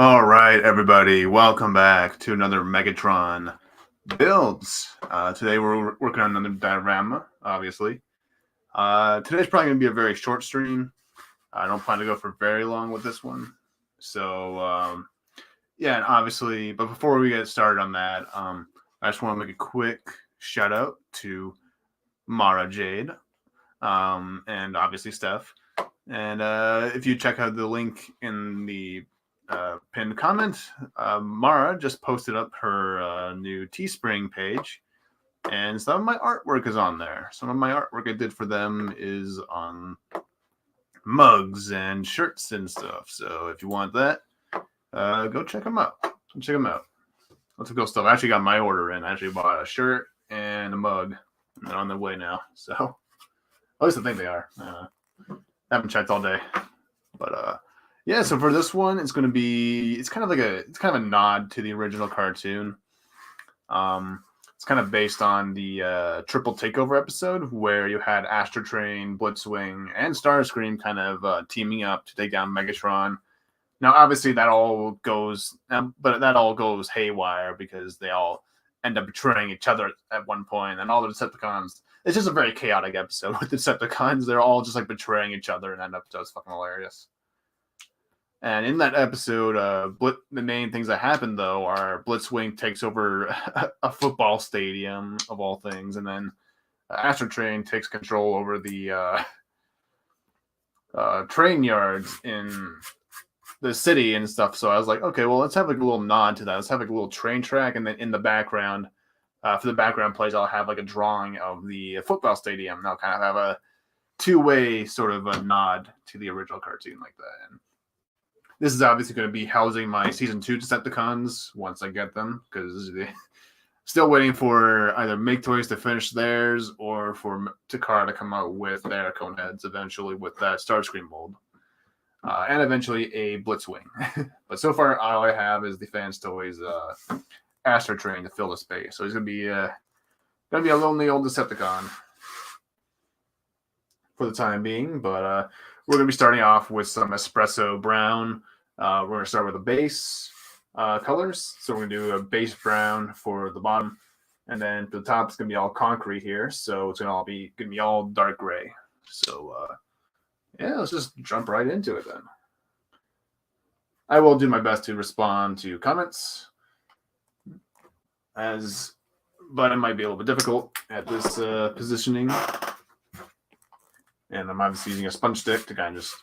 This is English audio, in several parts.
All right, everybody, welcome back to another Megatron builds. Today we're working on another diorama, obviously. Today's probably going to be a very short stream. I don't plan to go for very long with this one. So, yeah, and obviously, but before we get started on that, I just want to make a quick shout out to Mara Jade and obviously Steph. And if you check out the link in the pinned comment, Mara just posted up her new Teespring page, and some of my artwork is on there. Some of my artwork I did for them is on mugs and shirts and stuff. So if you want that, go check them out. Check them out. Lots of cool stuff. I actually got my order in. I actually bought a shirt and a mug. They're on their way now. So at least I think they are. I haven't checked all day, but yeah. So for this one, it's kind of a nod to the original cartoon. It's kind of based on the Triple Takeover episode where you had Astrotrain, Blitzwing, and Starscream kind of teaming up to take down Megatron. Now, obviously, that all goes haywire because they all end up betraying each other at one point, and all the Decepticons. It's just a very chaotic episode with the Decepticons. They're all just like betraying each other, and that episode is fucking hilarious. And in that episode, the main things that happen though are Blitzwing takes over a football stadium of all things, and then Astrotrain takes control over the train yards in the city and stuff. So I was like, okay, well, let's have like a little nod to that. Let's have like a little train track, and then in the background, for the background plays, I'll have like a drawing of the football stadium. And I'll kind of have a two-way sort of a nod to the original cartoon like that. And this is obviously going to be housing my Season 2 Decepticons once I get them, because still waiting for either Make Toys to finish theirs or for Takara to come out with their Coneheads eventually with that Starscream mold. And eventually a Blitzwing. But so far, all I have is the Fans Toys Astrotrain to fill the space. So he's going to be a lonely old Decepticon for the time being. But we're going to be starting off with some espresso brown. We're going to start with the base colors. So we're going to do a base brown for the bottom. And then for the top, it's going to be all concrete here. So it's going to be all dark gray. So, yeah, let's just jump right into it then. I will do my best to respond to comments, but it might be a little bit difficult at this positioning. And I'm obviously using a sponge stick to kind of just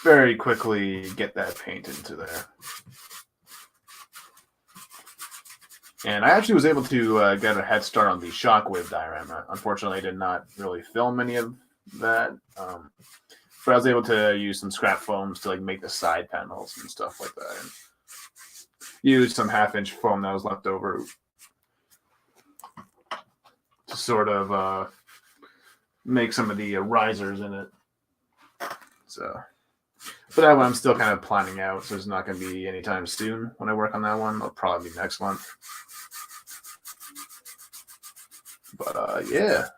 very quickly get that paint into there. And I actually was able to get a head start on the Shockwave Diorama. Unfortunately, I did not really film any of that. But I was able to use some scrap foams to like make the side panels and stuff like that. And use some 1/2-inch foam that was left over to sort of make some of the risers in it. So, but that one I'm still kind of planning out, so it's not going to be anytime soon when I work on that one. It'll probably be next month. But yeah.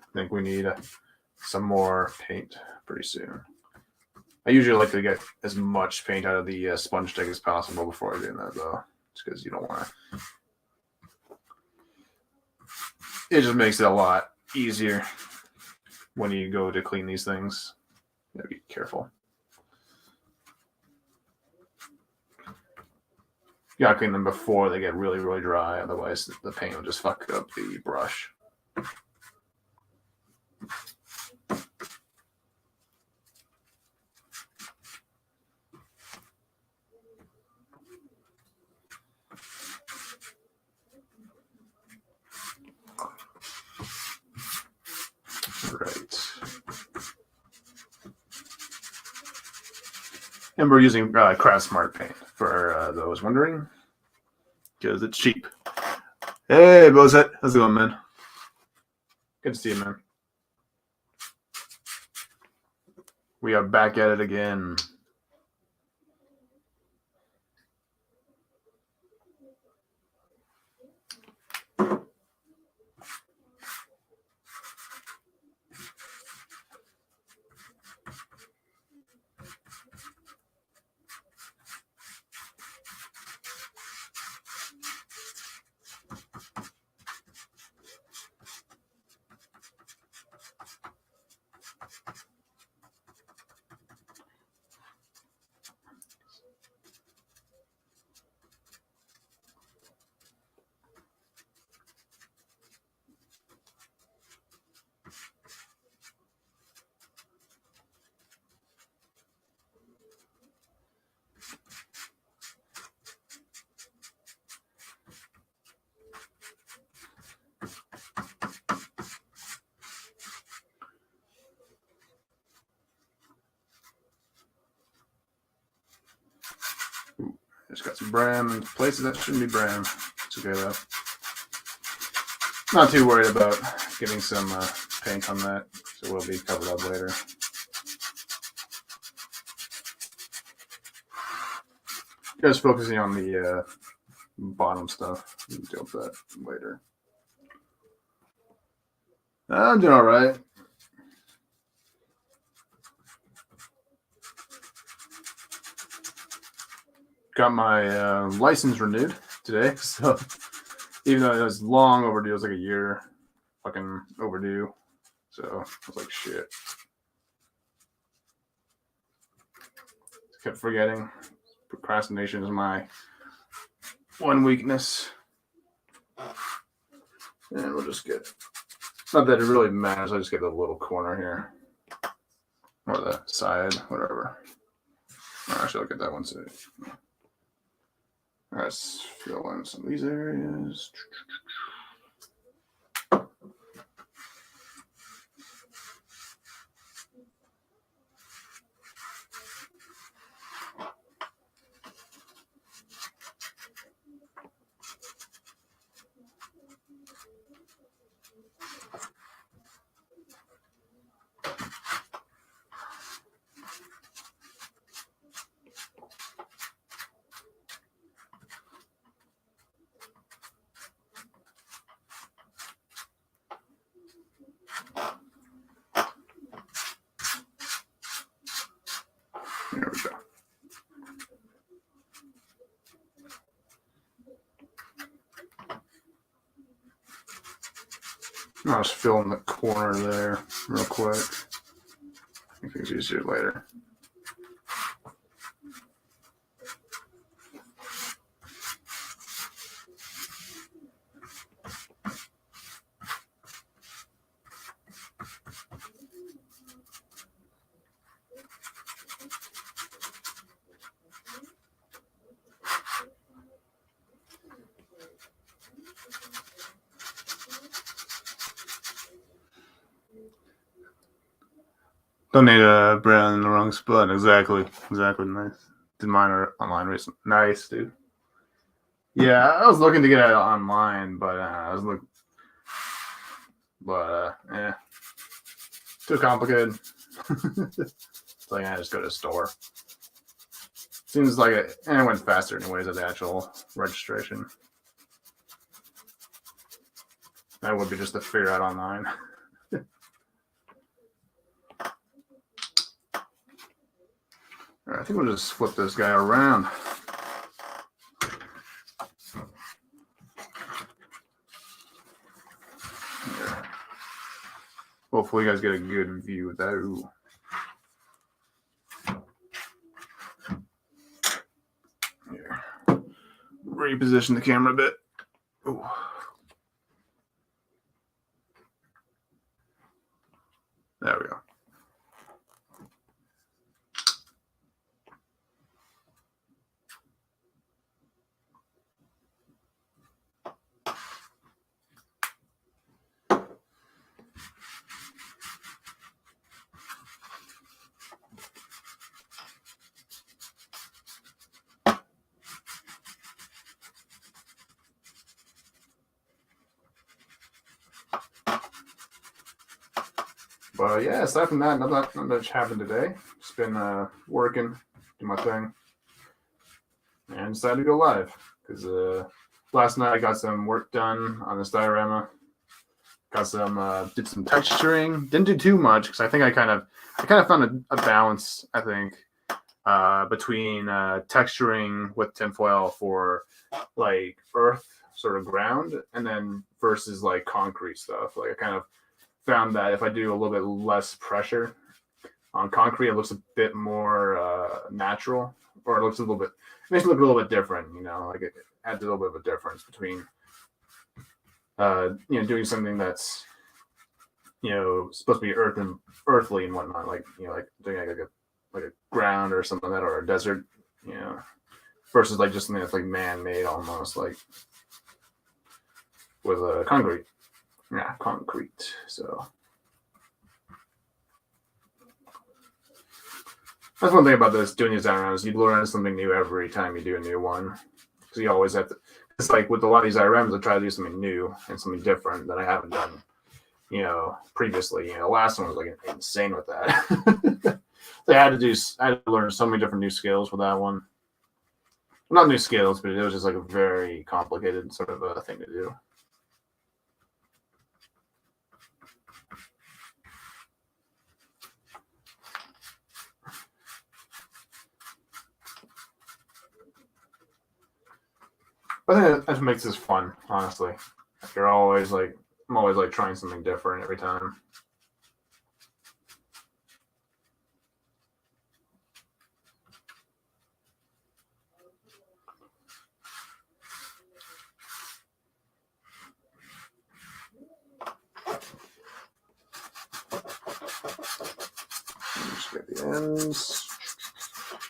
I think we need some more paint pretty soon. I usually like to get as much paint out of the sponge stick as possible before doing that, though. Just because you don't want to. It just makes it a lot easier when you go to clean these things. You gotta be careful. You gotta clean them before they get really, really dry. Otherwise, the paint will just fuck up the brush. Right. And we're using Craft Smart paint for those wondering, because it's cheap. Hey, Bozet. How's it going, man? Good to see you, man. We are back at it again. Just got some brim in places that shouldn't be brim. It's okay though. Not too worried about getting some paint on that, so it will be covered up later. Just focusing on the bottom stuff. We'll deal with that later. I'm doing all right. Got my license renewed today, so even though it was long overdue, it was like a year fucking overdue. So I was like, shit. Kept forgetting. Procrastination is my one weakness. And we'll just get, not that it really matters, I just get the little corner here. Or the side, whatever. Actually, I'll get that one too. Let's fill in some of these areas. There we go. I'll just fill in the corner there real quick. I think it's easier later. Don't need a brand in the wrong spot. Exactly. Nice. Did mine online recently. Nice, dude. Yeah, I was looking to get it online, but I was looking. But yeah, too complicated. So I just go to the store. Seems like it went faster anyways at the actual registration. That would be just to figure out online. All right, I think we'll just flip this guy around. Yeah. Hopefully you guys get a good view of that. Ooh. Yeah. Reposition the camera a bit. Ooh. There we go. But yeah, aside from that, not much happened today. Just been working, doing my thing, and decided to go live because last night I got some work done on this diorama. Got some did some texturing. Didn't do too much because I think I kind of found a balance. I think between texturing with tinfoil for like earth sort of ground, and then versus like concrete stuff. Like I kind of found that if I do a little bit less pressure on concrete, it looks a bit more natural, or it looks a little bit, it makes it look a little bit different, you know, like it adds a little bit of a difference between, you know, doing something that's, you know, supposed to be earthly and whatnot, like, you know, like doing like a ground or something like that, or a desert, you know, versus like just something that's like man-made almost, like with a concrete. Yeah, concrete. So That's one thing about this doing these dioramas. You learn something new every time you do a new one. Because you always have to. It's like with a lot of these dioramas, I try to do something new and something different that I haven't done, previously. The last one was like insane with that. I had to learn so many different new skills for that one. Not new skills, but it was just like a very complicated sort of a thing to do. I think that makes this fun, honestly. I'm always trying something different every time. Just get the ends.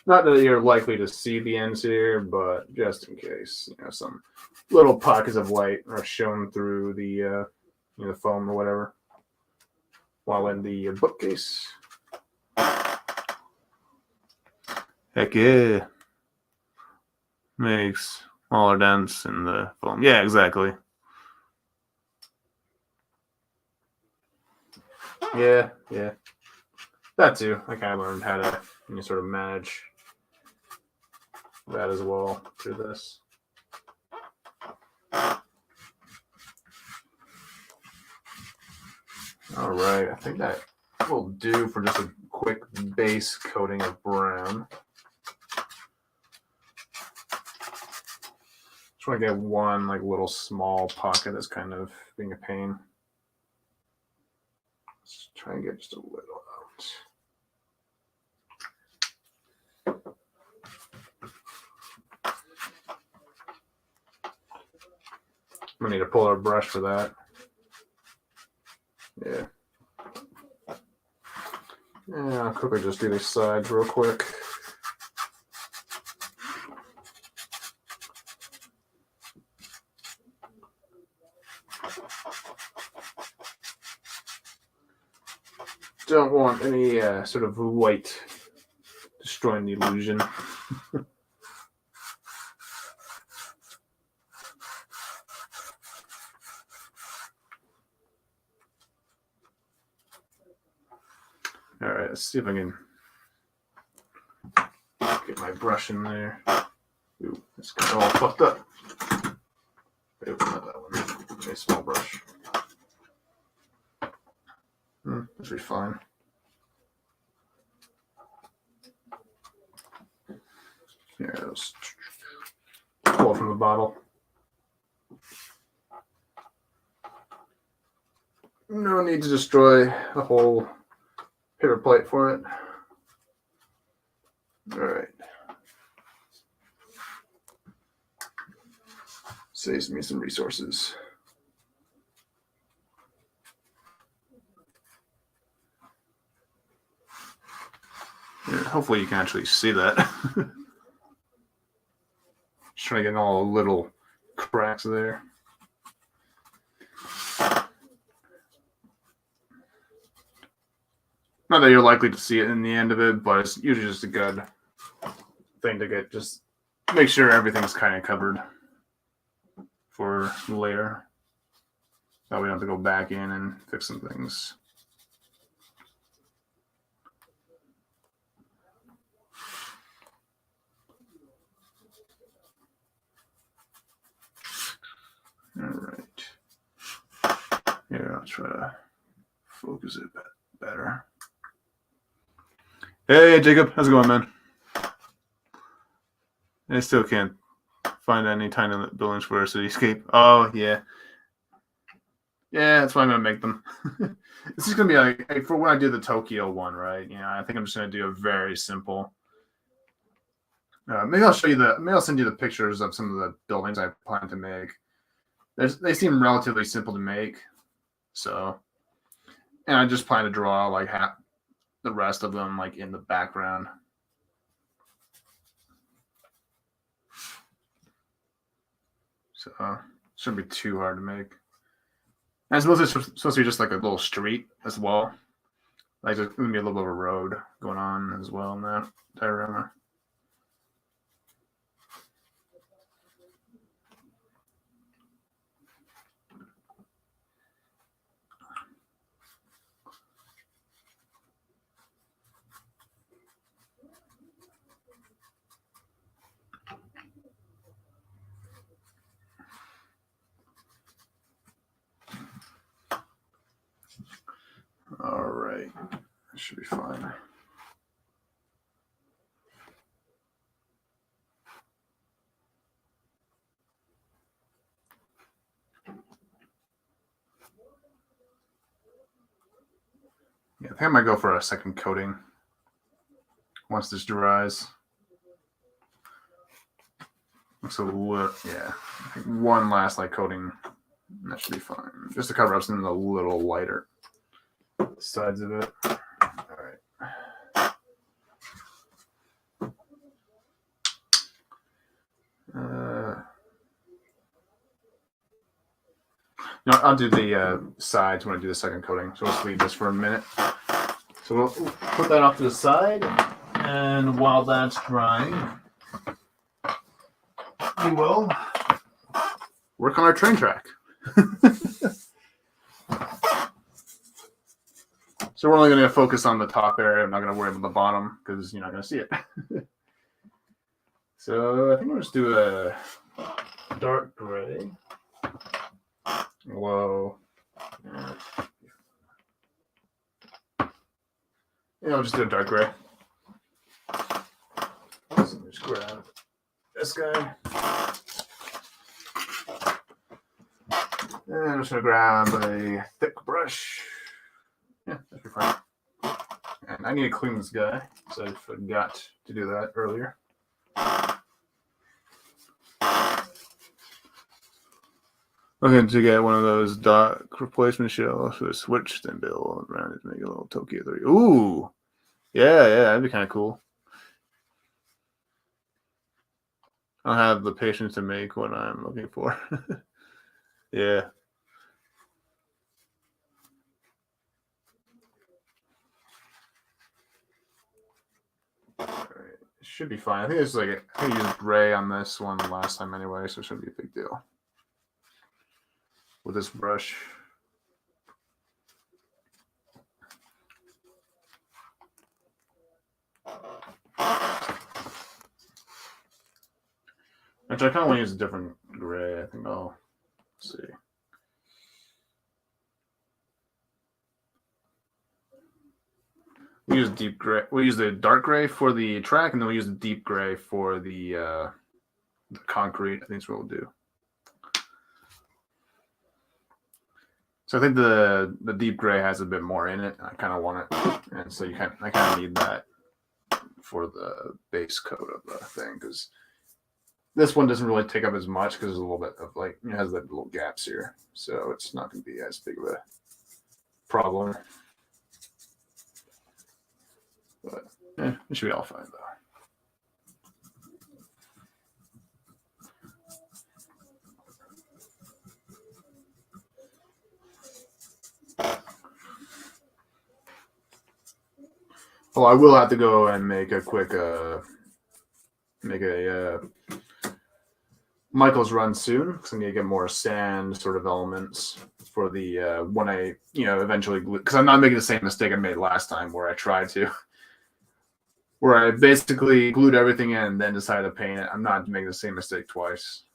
Not that you're likely to see the ends here, but just in case, some little pockets of light are shown through the the foam or whatever while in the bookcase. Heck yeah. Makes smaller dents in the foam. Yeah, exactly. Yeah. That too. I kind of learned how to sort of manage that as well through this. All right, I think that will do for just a quick base coating of brown. Just want to get one little small pocket that's kind of being a pain. Let's try and get just a little out. I'm gonna need to pull our brush for that. Yeah. I'll quickly just do these sides real quick. Don't want any sort of white destroying the illusion. All right, let's see if I can get my brush in there. Ooh, it's kind of all fucked up. Ooh, not that one. Okay, small brush. That should be fine. Here, let's pull it from the bottle. No need to destroy the whole paper plate for it. All right. Saves me some resources. Yeah, hopefully you can actually see that. Just trying to get all the little cracks there. Not that you're likely to see it in the end of it, but it's usually just a good thing to get. Just make sure everything's kind of covered for later. That we don't have to go back in and fix some things. All right. Here, I'll try to focus it better. Hey, Jacob. How's it going, man? I still can't find any tiny buildings for a cityscape. Oh, yeah. Yeah, that's why I'm going to make them. This is going to be like for when I do the Tokyo one, right? I think I'm just going to do a very simple. Maybe I'll show you maybe I'll send you the pictures of some of the buildings I plan to make. They seem relatively simple to make. So, and I just plan to draw half the rest of them in the background. So shouldn't be too hard to make. And it's mostly supposed to be just like a little street as well. Like there's going to be a little bit of a road going on as well in that diorama. All right, that should be fine. Yeah, I think I might go for a second coating once this dries. So yeah, I think one last light coating, that should be fine. Just to cover up something a little lighter sides of it. All right. No, I'll do the sides when I do the second coating. So let's leave this for a minute. So we'll put that off to the side, and while that's drying, we will work on our train track. So we're only going to focus on the top area. I'm not going to worry about the bottom because you're not going to see it. So I think we'll just do a dark gray. Whoa. Yeah, I'll just do a dark gray. So just grab this guy. And I'm just going to grab a thick brush. Yeah, that should be fine. And I need to clean this guy, so I forgot to do that earlier. Looking to get one of those dot replacement shells with a switch, then build around it to make a little Tokyo 3. Ooh! Yeah, that'd be kind of cool. I don't have the patience to make what I'm looking for. Yeah. All right. It should be fine. I think it's like I used gray on this one last time anyway, so it shouldn't be a big deal. With this brush. Actually, I kind of want to use a different gray. I think I'll see. We use deep gray. We use the dark gray for the track, and then we use the deep gray for the concrete. I think that's what we'll do. So I think the deep gray has a bit more in it. I kind of want it, and so I kind of need that for the base coat of the thing because this one doesn't really take up as much because there's a little bit of like it has like little gaps here, so it's not going to be as big of a problem. But it should be all fine though. Oh, I will have to go and make a quick Michael's run soon because I'm gonna get more sand sort of elements for the when I eventually glue, because I'm not making the same mistake I made last time where I basically glued everything in and then decided to paint it. I'm not making the same mistake twice.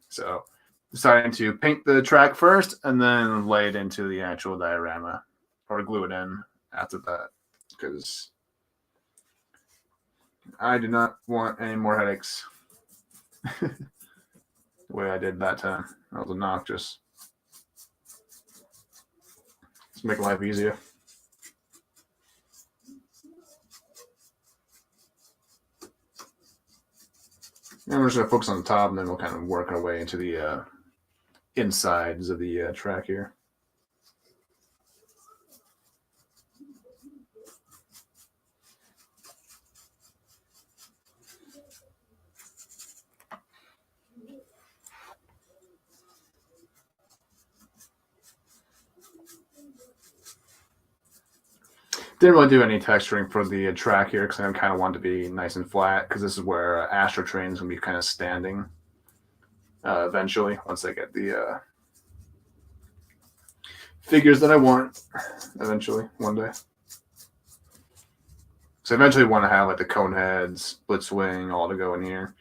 So deciding to paint the track first and then lay it into the actual diorama or glue it in after that because I do not want any more headaches. The way I did that time. That was obnoxious. Let's make life easier. And we're just going to focus on the top, and then we'll kind of work our way into the insides of the track here. Didn't really do any texturing for the track here because I kind of wanted to be nice and flat because this is where Astro Train's going to be kind of standing eventually once I get the figures that I want eventually one day. So I eventually want to have like the cone heads, Blitzwing, all to go in here.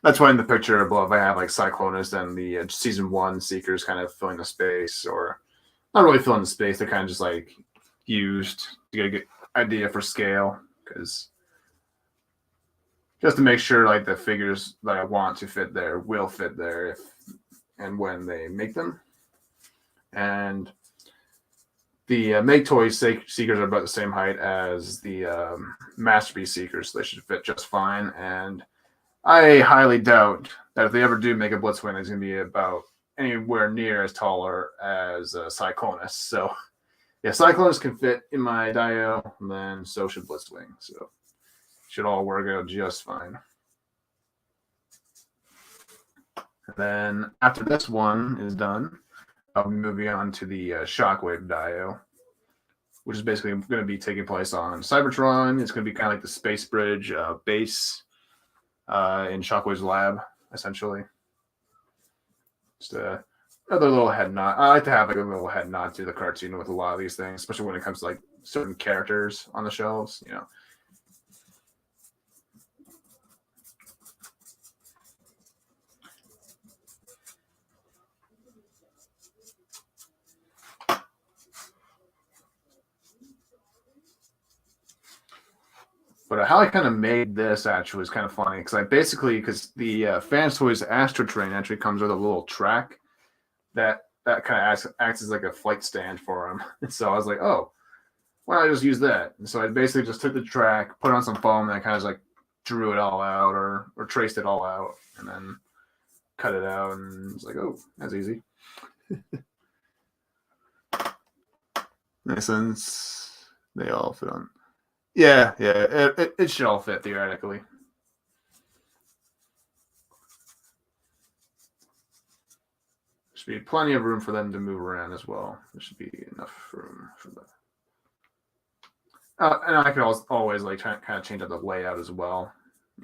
That's why in the picture above I have like Cyclonus and the Season 1 Seekers kind of filling the space, or not really filling the space. They're kind of just like used to get a good idea for scale, because just to make sure like the figures that I want to fit there will fit there if and when they make them. And the Make Toys Seekers are about the same height as the Masterpiece Seekers, so they should fit just fine. And I highly doubt that if they ever do make a Blitzwing, it's going to be about anywhere near as taller as Cyclonus. So, yeah, Cyclonus can fit in my Dio, and then so should Blitzwing. So, should all work out just fine. And then after this one is done, I'll be moving on to the Shockwave Dio, which is basically going to be taking place on Cybertron. It's going to be kind of like the Space Bridge base in Shockwave's lab, essentially. Just another little head nod. I like to have like a little head nod to the cartoon with a lot of these things, especially when it comes to like certain characters on the shelves, you know. But how I kind of made this actually is kind of funny because because the Fans Toys Astro Train actually comes with a little track that kind of acts as like a flight stand for him. And so I was like, oh, why don't I just use that? And so I basically just took the track, put on some foam, and I kind of like drew it all out or traced it all out, and then cut it out. And it's like, oh, that's easy. In a sense, they all fit on. Yeah, it should all fit theoretically. There should be plenty of room for them to move around as well. There should be enough room for that. And I could always like kind of change up the layout as well,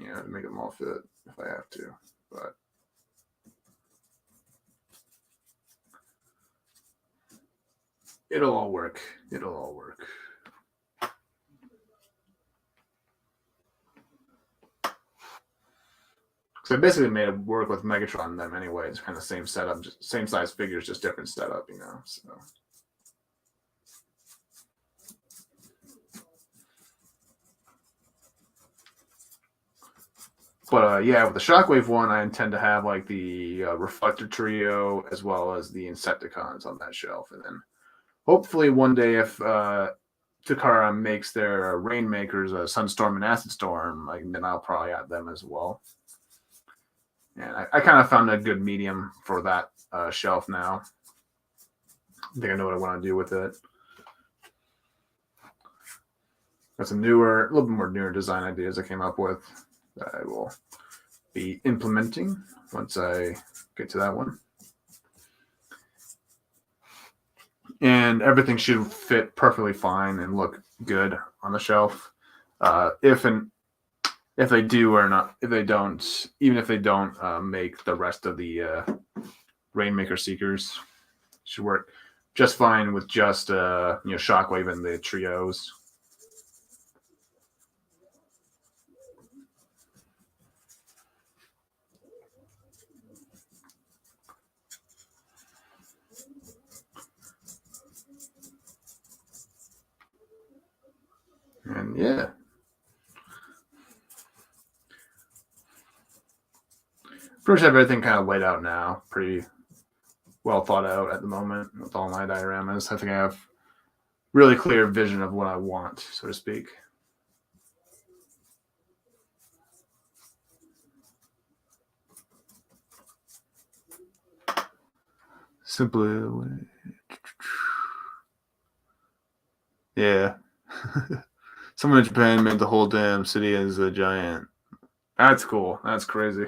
you know, to make them all fit if I have to. But it'll all work. It'll all work. So I basically made it work with Megatron and them anyway. It's kind of the same setup, just same size figures, just different setup, you know. So. But yeah, with the Shockwave one, I intend to have like the Reflector Trio as well as the Decepticons on that shelf. And then hopefully one day if Takara makes their Rainmakers, Sunstorm and Acid Storm, like, then I'll probably add them as well. And I kind of found a good medium for that shelf now. I think I know what I want to do with it. Got some newer, a little bit more newer design ideas I came up with that I will be implementing once I get to that one. And everything should fit perfectly fine and look good on the shelf. If they do or not, if they don't, even if they don't make the rest of the Rainmaker Seekers, should work just fine with just Shockwave and the trios. And yeah. Pretty much have everything kind of laid out now. Pretty well thought out at the moment with all my dioramas. I think I have really clear vision of what I want, so to speak. Simply, yeah. Someone in Japan made the whole damn city as a giant. That's cool. That's crazy.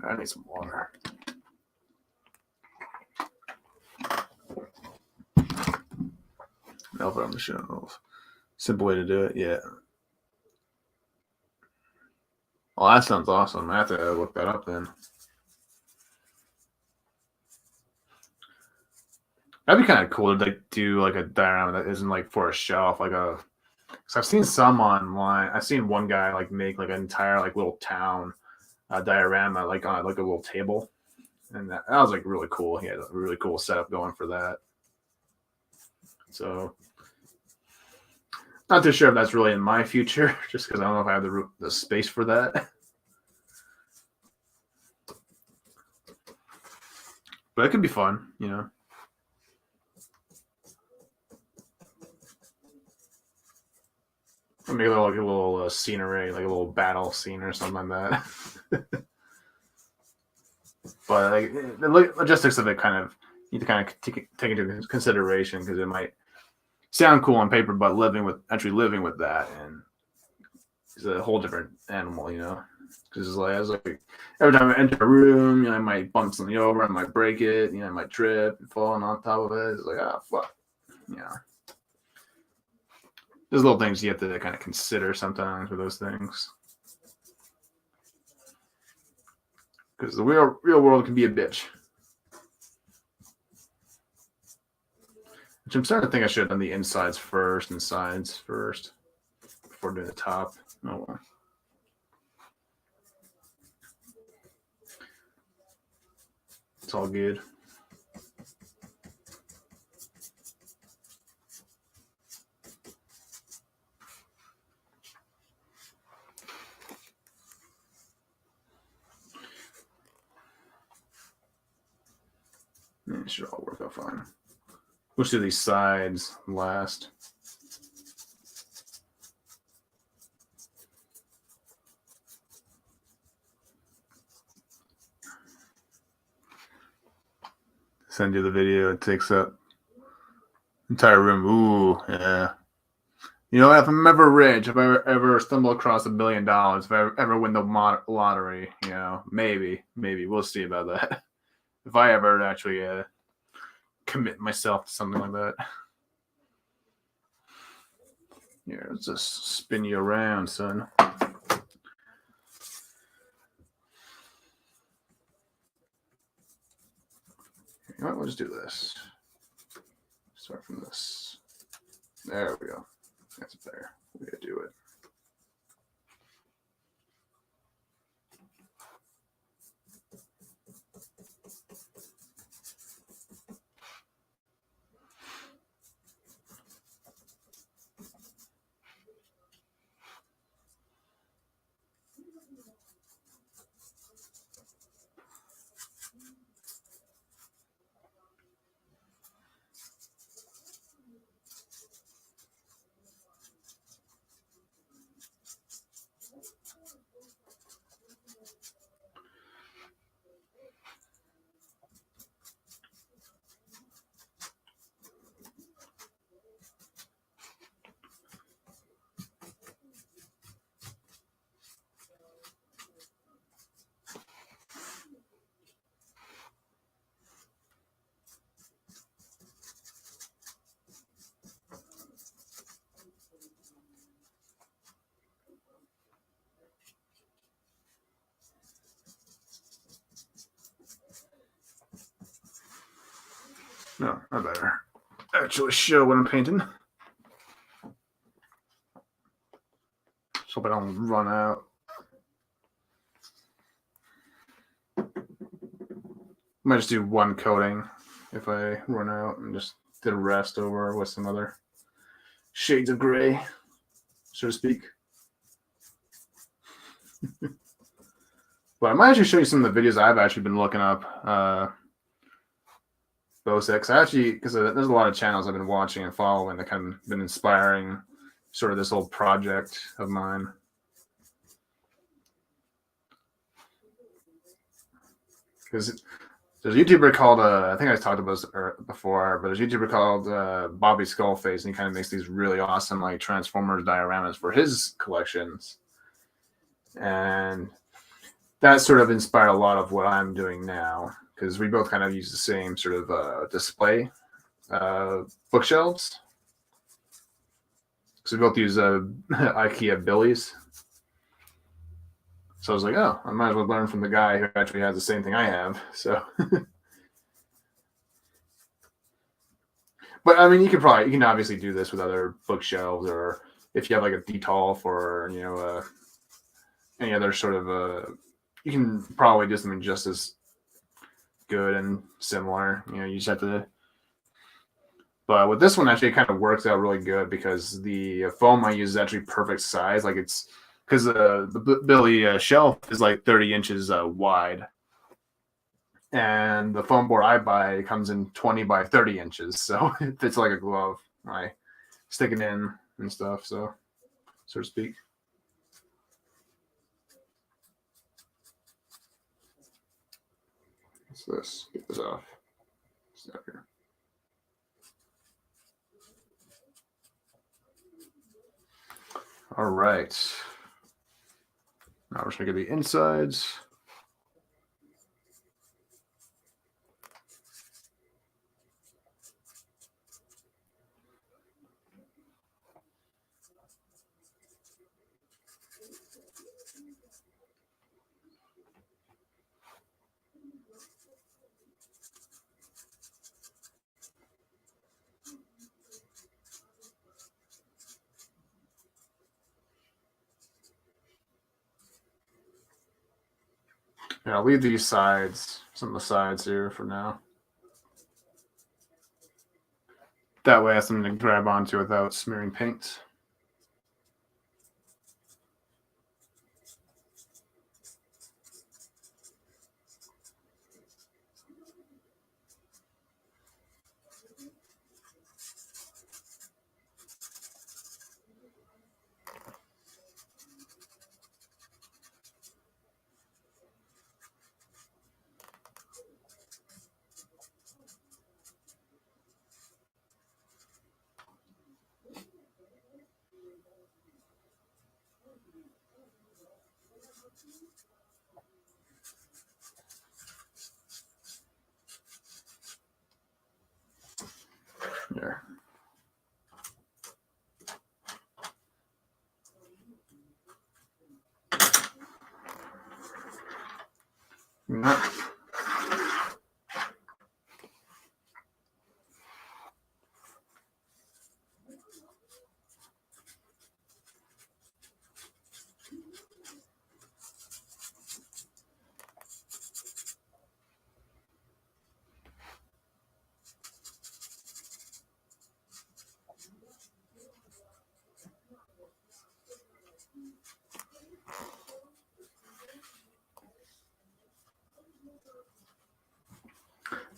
I need some water. Over on the shelf. Simple way to do it, yeah. Well, that sounds awesome. I have to look that up then. That'd be kind of cool to like do like a diorama that isn't like for a shelf, like a. Cause I've seen some online. I've seen one guy like make like an entire like little town diorama like on like a little table, and that was like really cool. He had a really cool setup going for that. So, not too sure if that's really in my future, just because I don't know if I have the space for that. But it could be fun, you know. Maybe like a little scenery, like a little battle scene or something like that. But like the logistics of it, kind of you need to kind of take into consideration because it might sound cool on paper, but actually living with that and is a whole different animal, you know. Because like every time I enter a room, you know, I might bump something over, I might break it, you know, I might trip and fall on top of it. It's like, ah, fuck, yeah. There's little things you have to kind of consider sometimes with those things. Because the real world can be a bitch. Which I'm starting to think I should have done the insides first and sides first before doing the top. Oh well. It's all good. Yeah, it should all work out fine. Let's do these sides last. Send you the video. It takes up entire room. Ooh, yeah. You know, if I'm ever rich, if I ever stumble across $1 billion, if I ever win the lottery, you know, maybe we'll see about that. If I ever actually commit myself to something like that. Yeah, let's just spin you around, son. You know what, we'll just do this. Start from this. There we go. That's better. We gotta do it. No, I better actually show what I'm painting. Just hope I don't run out. Might just do one coating if I run out and just do the rest over with some other shades of gray, so to speak. But I might actually show you some of the videos I've actually been looking up. Because there's a lot of channels I've been watching and following that kind of been inspiring sort of this whole project of mine. Because there's a YouTuber called, I think I talked about this before, but there's a YouTuber called Bobby Skullface, and he kind of makes these really awesome like Transformers dioramas for his collections. And that sort of inspired a lot of what I'm doing now. Because we both kind of use the same sort of display bookshelves. So we both use IKEA Billies. So I was like, oh, I might as well learn from the guy who actually has the same thing I have. So, but I mean, you can obviously do this with other bookshelves, or if you have like a detolf or any other sort of you can probably do something just as good and similar. You just have to. But with this one, actually, it kind of works out really good because the foam I use is actually perfect size. Like it's because the Billy shelf is like 30 inches wide, and the foam board I buy comes in 20 by 30 inches, so it fits like a glove. I stick it in and stuff, so to speak. What's this? Get this off. Step here. All right. Now we're just gonna get the insides. And I'll leave these sides, some of the sides here for now. That way I have something to grab onto without smearing paint. There.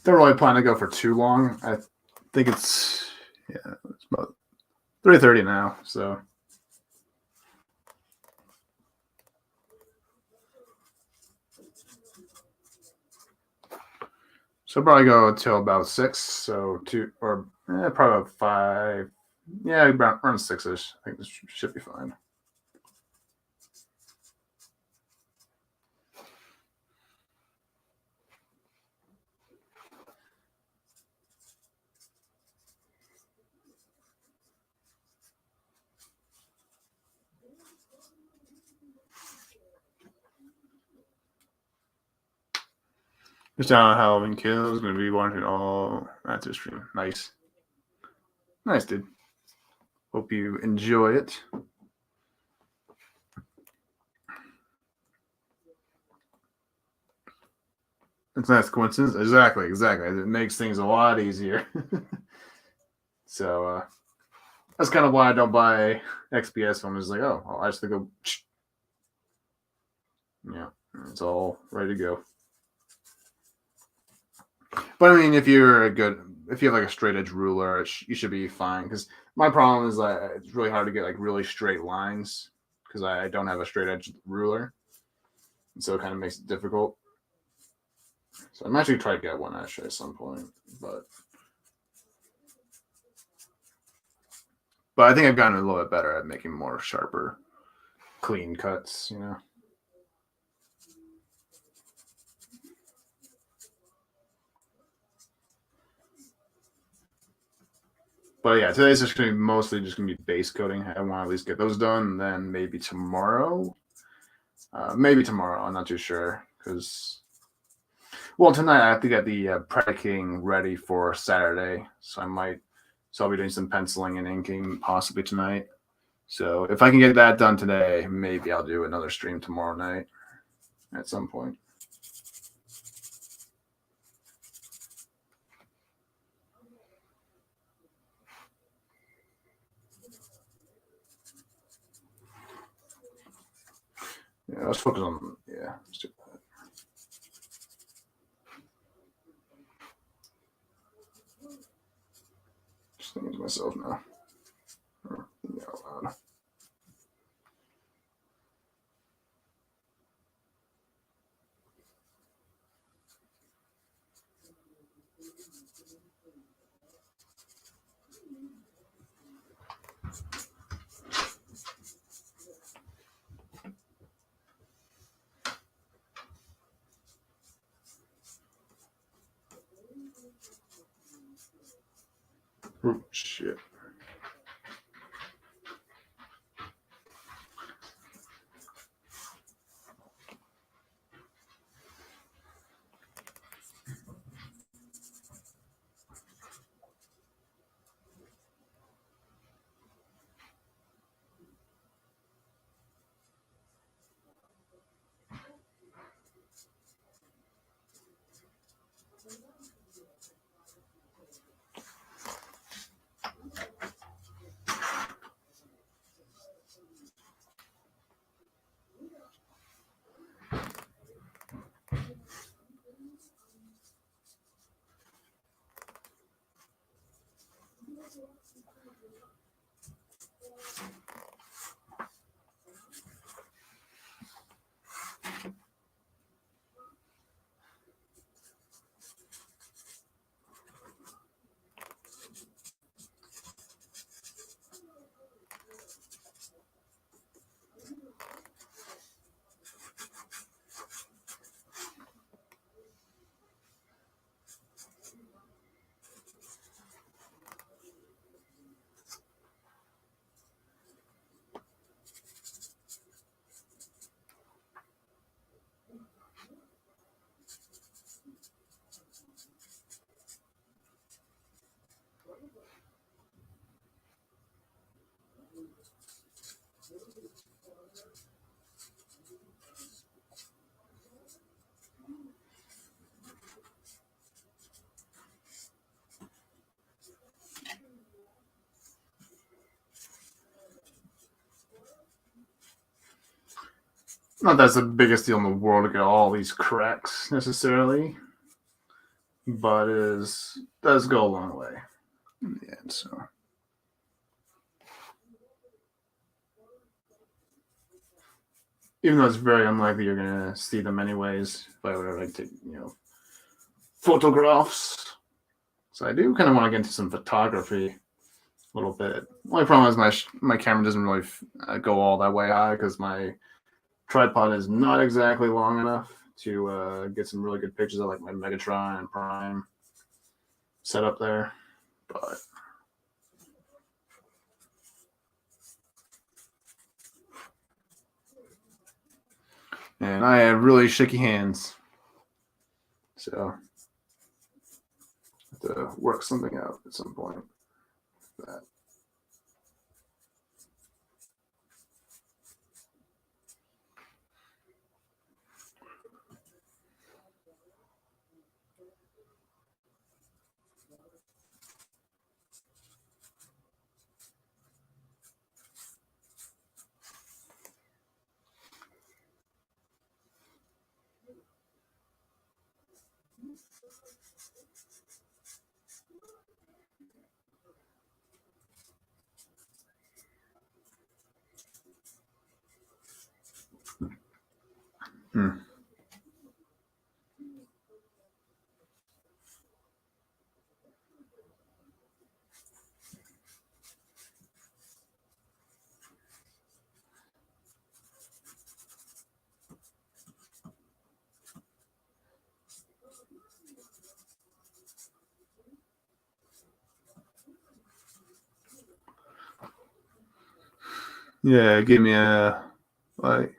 Don't really plan to go for too long. I think it's about 3:30 now, so. So probably go until about 6. So probably about 5. Yeah, around 6ish. I think this should be fine. Just down on Halloween Kills. Going to be watching all at this stream. Nice. Nice, dude. Hope you enjoy it. It's a nice coincidence. Exactly. It makes things a lot easier. So that's kind of why I don't buy XPS film. It's like, oh, I just go. Yeah, it's all ready to go. But I mean, if you have like a straight edge ruler, you should be fine. Because my problem is it's really hard to get like really straight lines because I don't have a straight edge ruler, and so it kind of makes it difficult. So I'm actually trying to get one actually at some point, but I think I've gotten a little bit better at making more sharper, clean cuts. But yeah, today's just going to be mostly just going to be base coating. I want to at least get those done, and then maybe tomorrow. I'm not too sure because, well, tonight I have to get the predicating ready for Saturday, so I'll be doing some penciling and inking possibly tonight. So if I can get that done today, maybe I'll do another stream tomorrow night at some point. Yeah, let's focus on, yeah, let's do that. Just thinking to myself now. Yeah, loud. Oh, shit. Not that's the biggest deal in the world to get all these cracks necessarily, but it does go a long way in the end. So even though it's very unlikely you're gonna see them anyways, if I were to take photographs. So I do kind of want to get into some photography a little bit. Only problem is my camera doesn't really go all that way high because my tripod is not exactly long enough to get some really good pictures of like my Megatron and Prime set up there. But and I have really shaky hands, so I have to work something out at some point. That. Hmm. Yeah, give me a like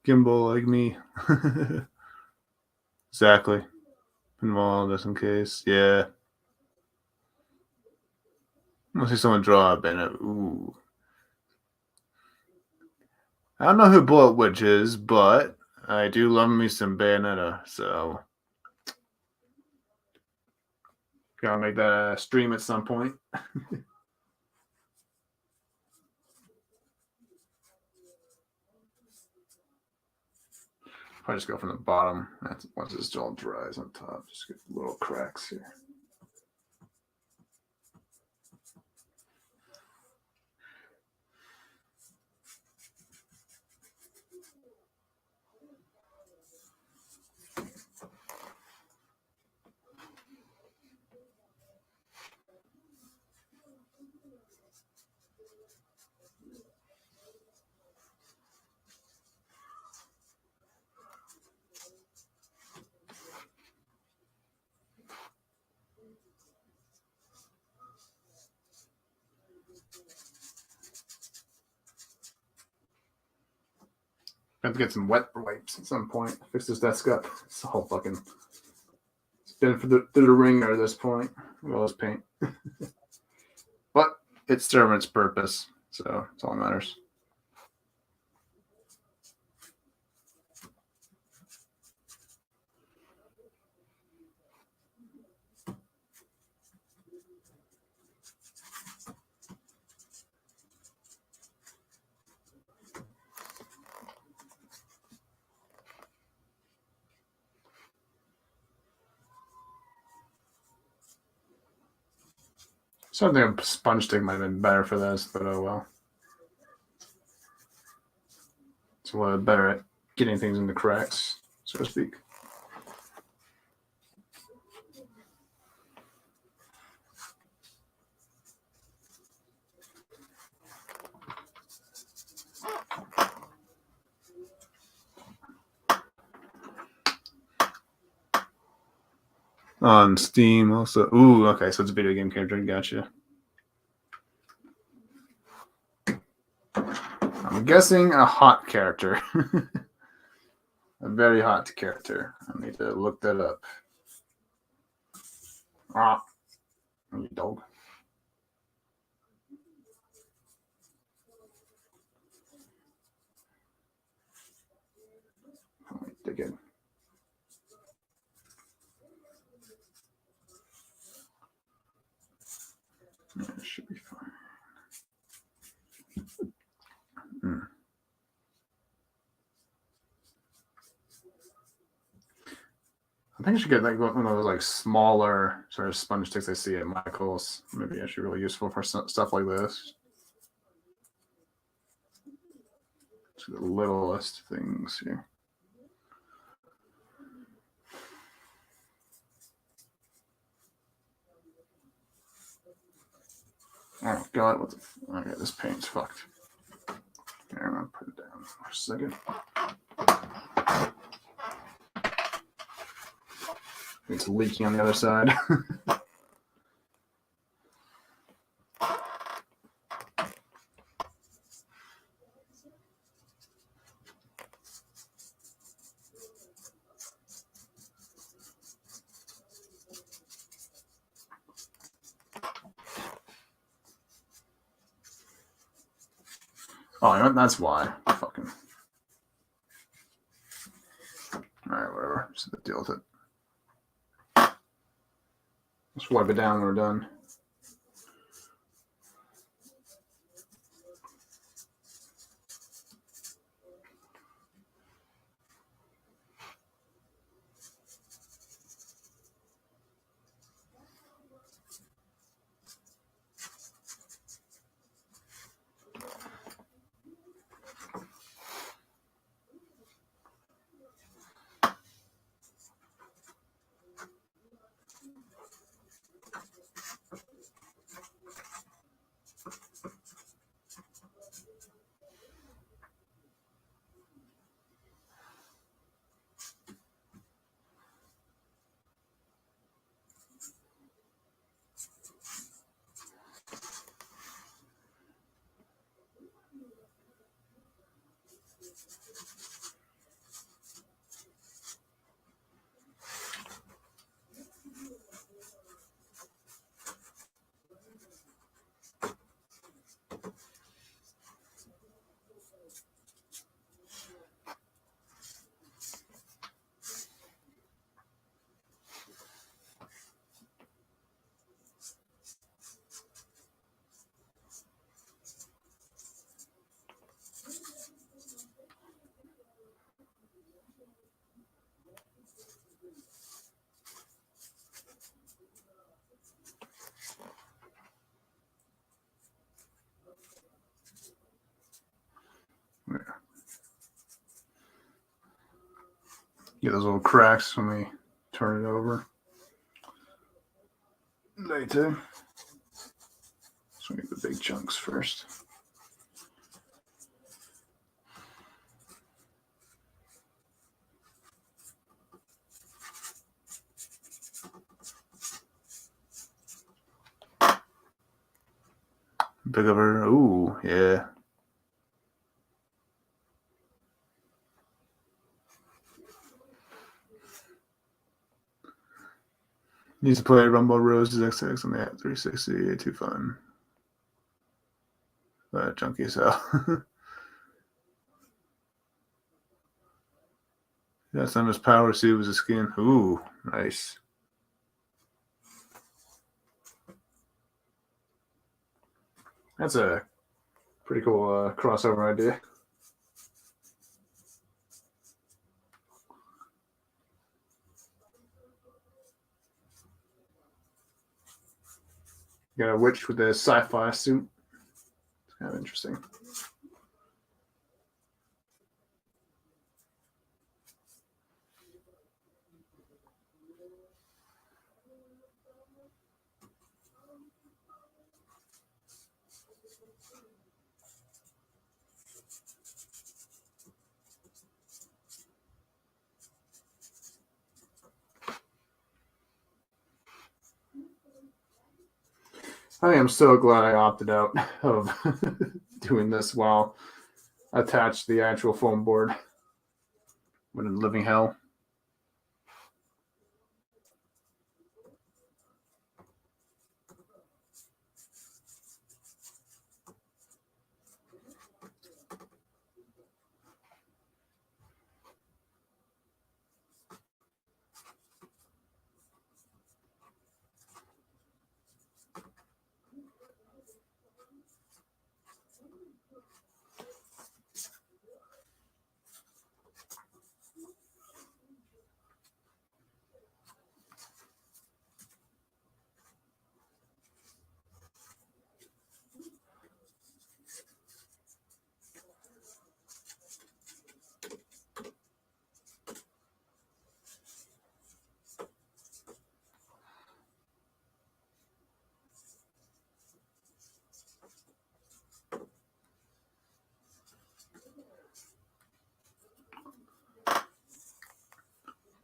gimbal like me. Exactly. Pinball just in case. Yeah. I see someone draw a Bennett. Ooh. I don't know who Bullet Witch is, but I do love me some Bayonetta, so gotta make that a stream at some point. Probably just go from the bottom. That's once it's all dries on top. Just get little cracks here. I have to get some wet wipes at some point. Fix this desk up. It's all fucking. It's been through the ringer at this point. With all this paint. But it's serving its purpose, so that's all that matters. So I think a sponge stick might have been better for this, but oh well. It's a little better at getting things into cracks, so to speak. On Steam also. Ooh, okay, so it's a video game character. Gotcha. I'm guessing a hot character. A very hot character. I need to look that up. Ah, you dog. Dig in. Yeah, it should be fine. I think I should get like one of those like smaller sort of sponge sticks I see at Michael's. Maybe actually really useful for stuff like this. It's the littlest things here. Oh god, what the okay, this paint's fucked. Here, I'm gonna put it down for a second. It's leaking on the other side. Oh, you know, that's why. Fucking. Alright, whatever. Just have to deal with it. Just wipe it down when we're done. Get those little cracks when we turn it over. Later. So we get the big chunks first. Big over. Ooh, yeah. Needs to play Rumble Roses XX on the 360. Too fun. Chunky as hell. Yeah, some of his power suit was his skin. Ooh, nice. That's a pretty cool crossover idea. You got a witch with a sci-fi suit. It's kind of interesting. I am so glad I opted out of doing this while attached to the actual foam board. What a living hell.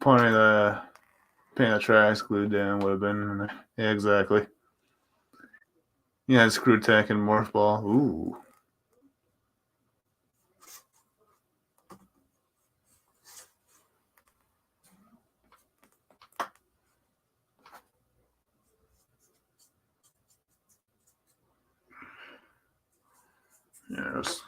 Point of the paint of tracks glued down would have been. Yeah, exactly. Yeah, screw tech and morph ball. Ooh. Yes.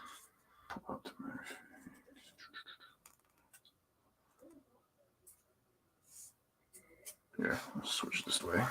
Here, let's switch this way.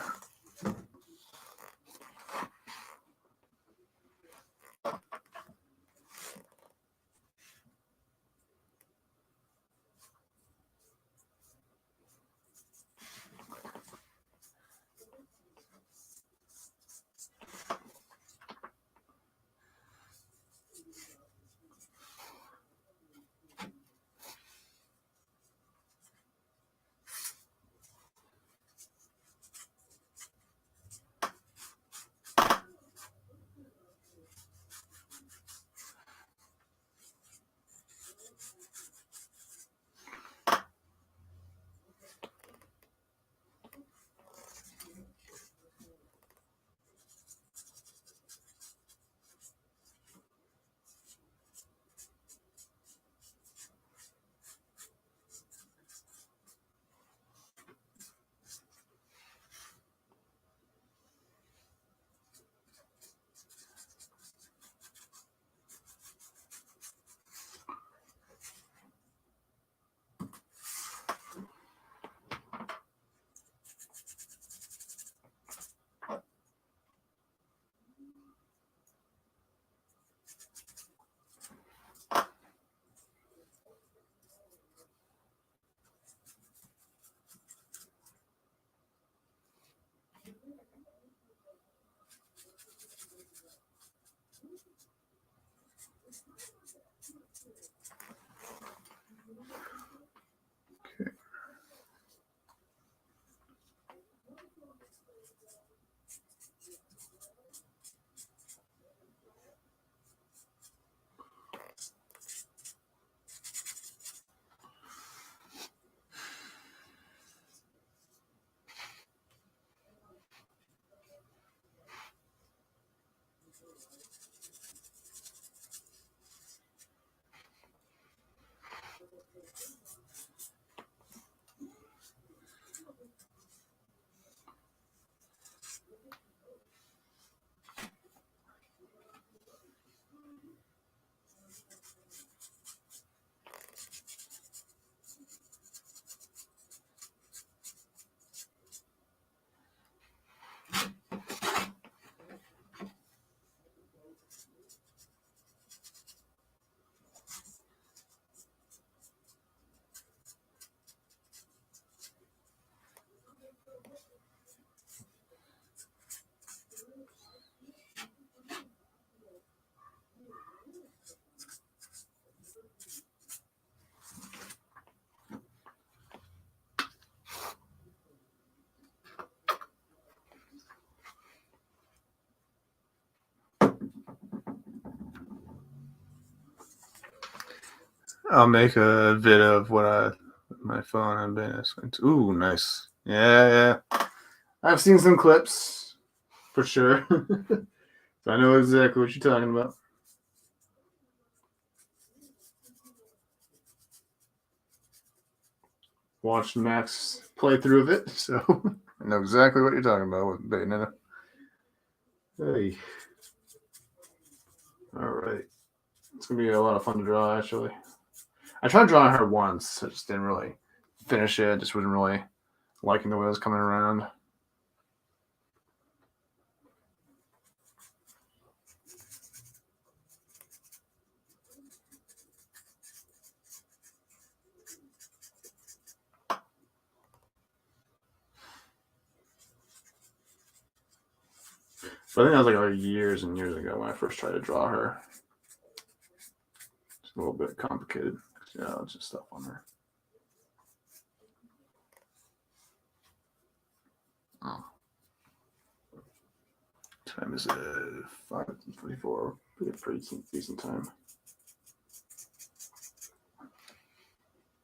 I'll make a vid of what my phone I've been. Ooh, nice. Yeah. I've seen some clips for sure. So I know exactly what you're talking about. Watched Max playthrough of it, so I know exactly what you're talking about with Bayonetta. Hey. All right. It's going to be a lot of fun to draw, actually. I tried drawing her once. I just didn't really finish it. I just wasn't really liking the way it was coming around. But I think that was like years and years ago when I first tried to draw her. It's a little bit complicated. Yeah, it's just stuff on her. Oh. Time is 5:24. Pretty decent time.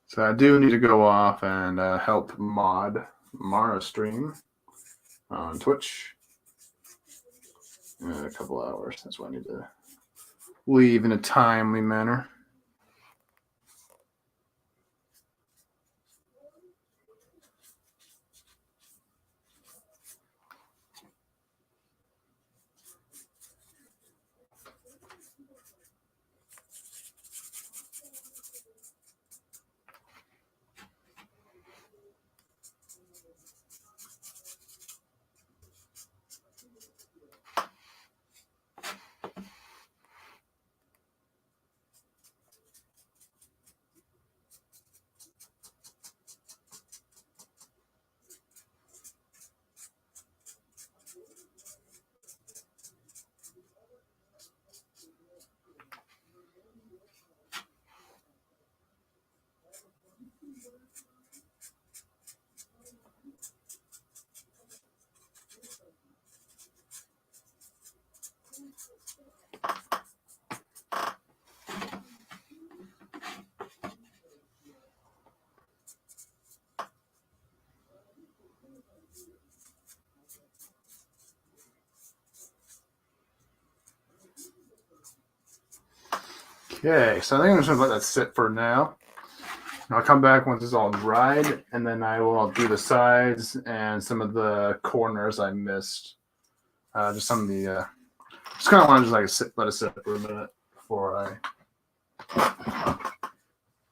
So I do need to go off and help mod Mara stream on Twitch in a couple hours. That's why I need to leave in a timely manner. Okay, so I think I'm just going to let that sit for now. I'll come back once it's all dried, and then I will do the sides and some of the corners I missed. Just some of the, just kind of want to just like let it sit for a minute before I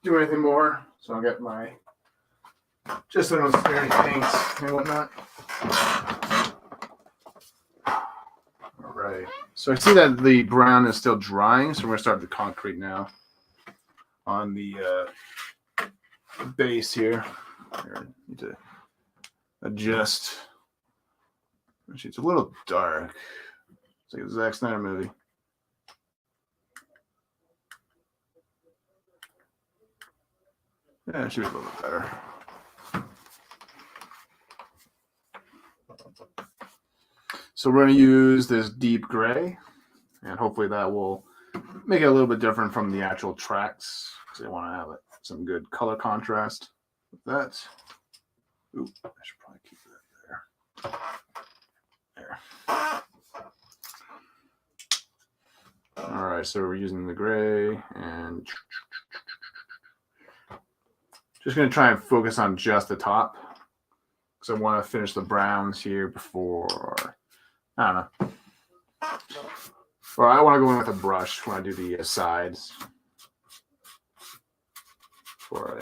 do anything more. So I'll get my, just so I don't spare any paint and whatnot. All right. So I see that the brown is still drying, so we're going to start the concrete now on the base here. I need to adjust. Actually, it's a little dark. It's like a Zack Snyder movie. Yeah, it should be a little bit better. So we're going to use this deep gray, and hopefully that will make it a little bit different from the actual tracks, because I want to have some good color contrast with that. Ooh, I should probably keep that there. There. All right, so we're using the gray, and just going to try and focus on just the top, because I want to finish the browns here before, I don't know. Or I want to go in with a brush when I do the sides before I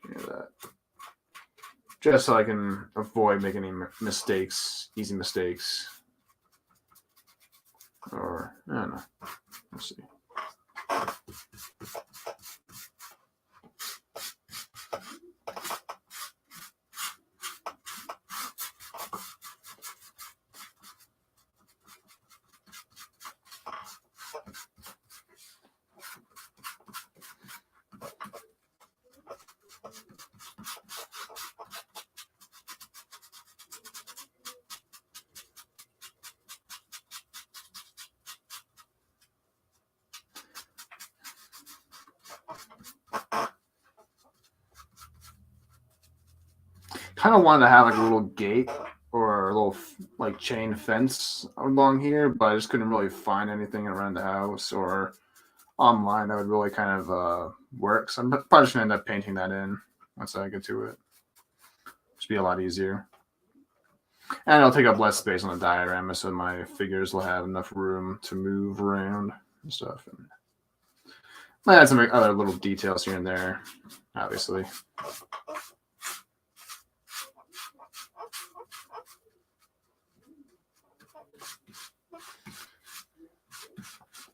do that. Just so I can avoid making any mistakes, easy mistakes. Or, I don't know. Let's see. kind of wanted to have like a little gate or a little like chain fence along here, but I just couldn't really find anything around the house or online that would really kind of work. So I'm probably just gonna end up painting that in once I get to it. Should be a lot easier. And it'll take up less space on the diorama, so my figures will have enough room to move around and stuff. And I add some other little details here and there, obviously.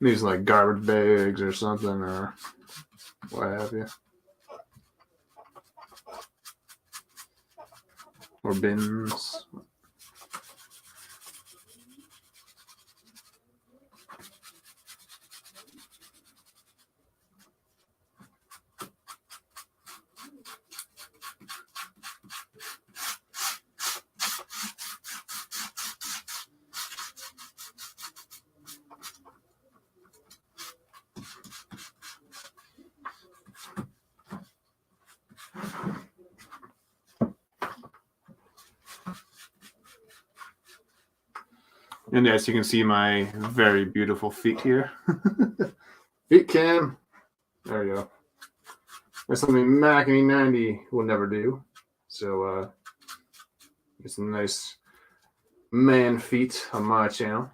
These like garbage bags or something, or what have you. Or bins. And yes, you can see my very beautiful feet here. Feet cam. There we go. That's something Mackie 90 will never do. So it's some nice man feet on my channel.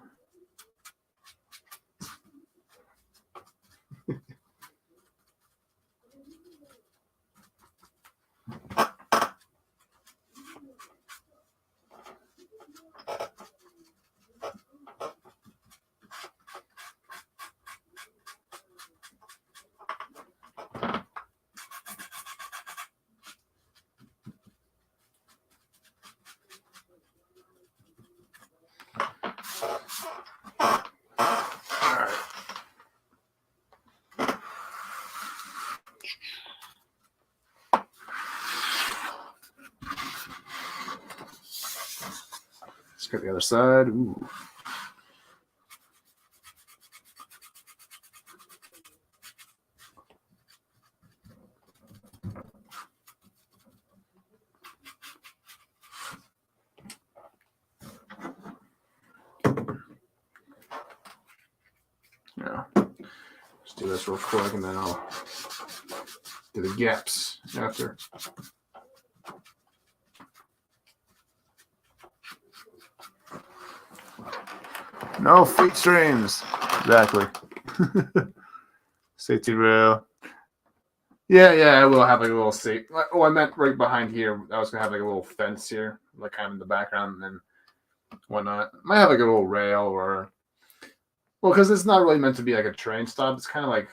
Let's get the other side. Ooh. Yeah. Just do this real quick and then I'll do the gaps after. No feet streams. Exactly. Safety rail. Yeah, I will have like a little safe. Oh, I meant right behind here. I was gonna have like a little fence here, like kind of in the background and then whatnot. Might have like a little rail or, well, because it's not really meant to be like a train stop. It's kind of like,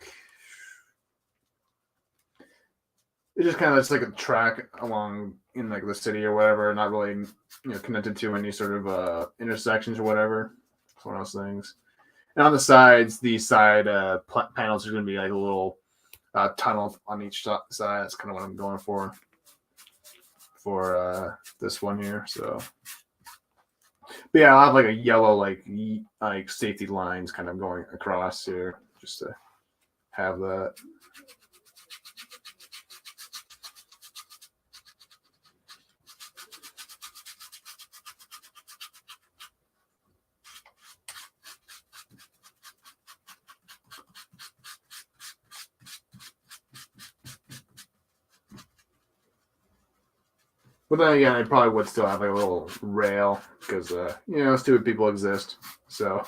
it's just kind of just like a track along in like the city or whatever. Not really, connected to any sort of intersections or whatever. It's one of those things. And on the sides, the side panels are going to be like a little tunnel on each side. That's kind of what I'm going for this one here. So, but yeah, I'll have like a yellow like safety lines kind of going across here just to have that. But then again, I probably would still have like a little rail because, stupid people exist. So,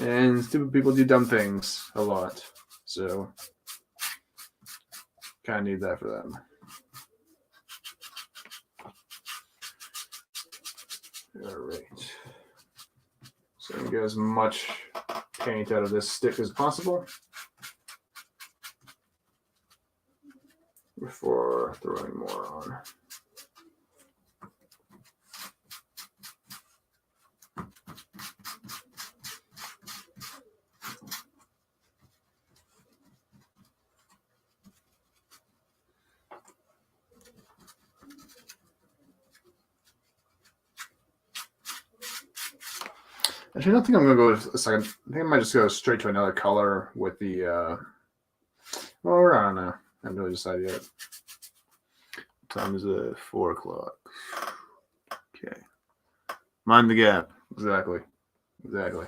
and stupid people do dumb things a lot. So, kind of need that for them. All right. So, I'm going to get as much paint out of this stick as possible before throwing more on. Actually, I don't think I'm going to go with a second. I think I might just go straight to another color with the, or I don't know. I haven't really decided yet. Time is 4 o'clock. Okay. Mind the gap. Exactly. Exactly.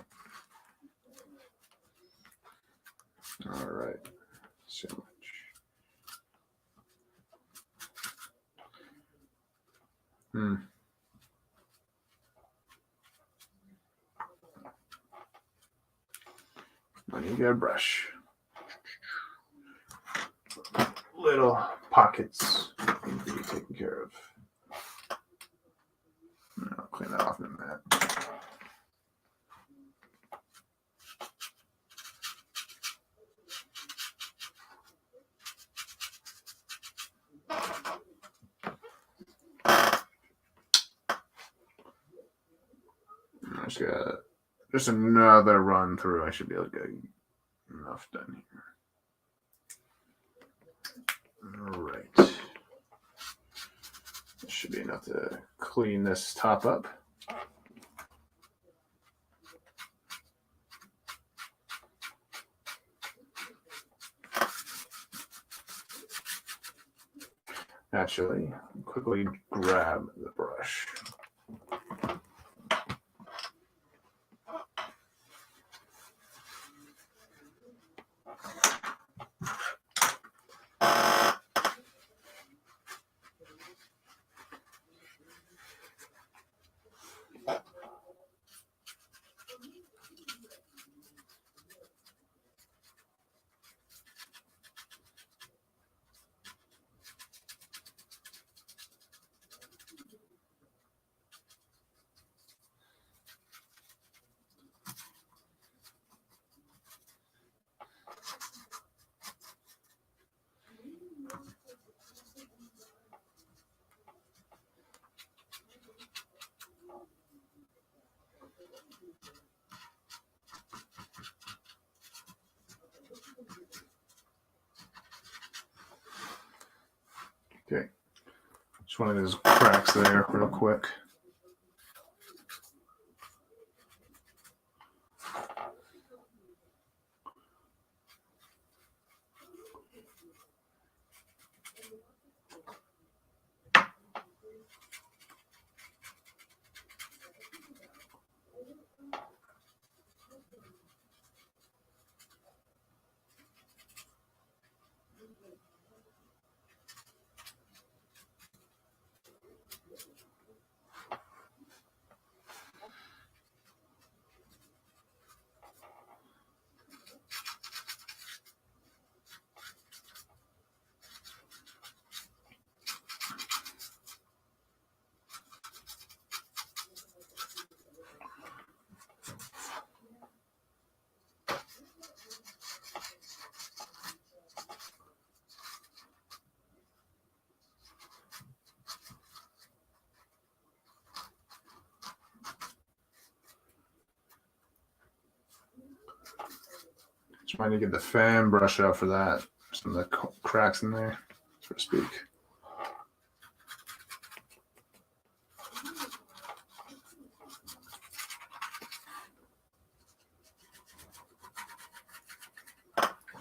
All right. So much. I need to get a brush. Little pockets need to be taken care of. I'll clean that off in a minute. I just got just another run through. I should be able to get enough done here. All right. This should be enough to clean this top up. Actually, quickly grab the brush. Okay, just one of those cracks there real quick. Trying to get the fan brush out for that. Some of the cracks in there, so to speak.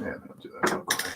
Yeah, I'll do that real quick.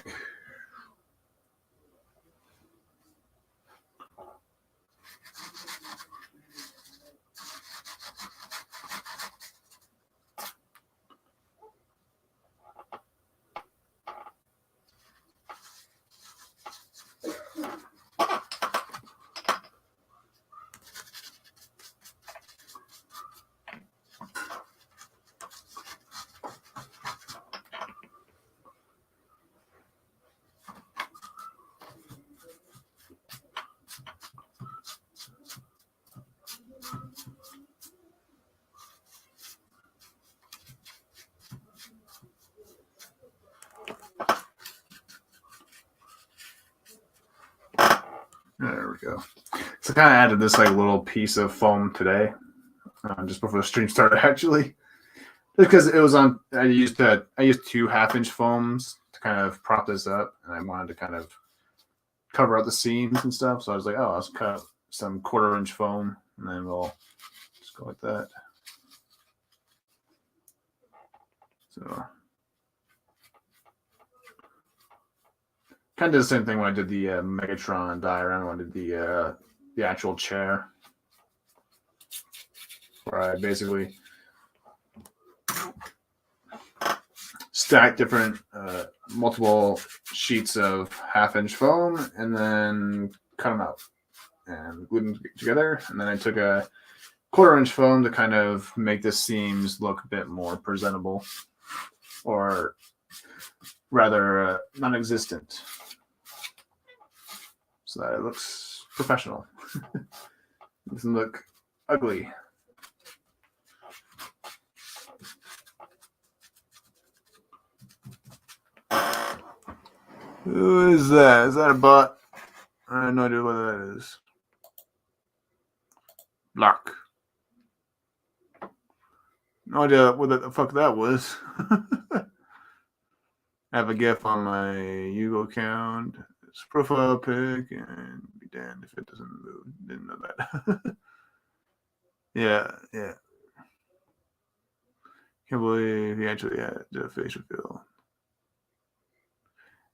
There we go. So I kind of added this like little piece of foam today, just before the stream started actually, because it was on. I used 2 1/2-inch foams to kind of prop this up, and I wanted to kind of cover up the seams and stuff. So I was like, oh, let's cut some 1/4-inch foam, and then we'll just go like that. So kind of did the same thing when I did the Megatron diorama. When I did the actual chair, where I basically stacked different multiple sheets of 1/2-inch foam and then cut them out and glued them together. And then I took a 1/4-inch foam to kind of make the seams look a bit more presentable, or rather non-existent, so that it looks professional. It doesn't look ugly. Who is that? Is that a bot? I have no idea what that is. Block. No idea what the fuck that was. I have a GIF on my Yugo account. It's a profile pic, and be damned if it doesn't move. Didn't know that. Yeah. Can't believe he actually did a face reveal.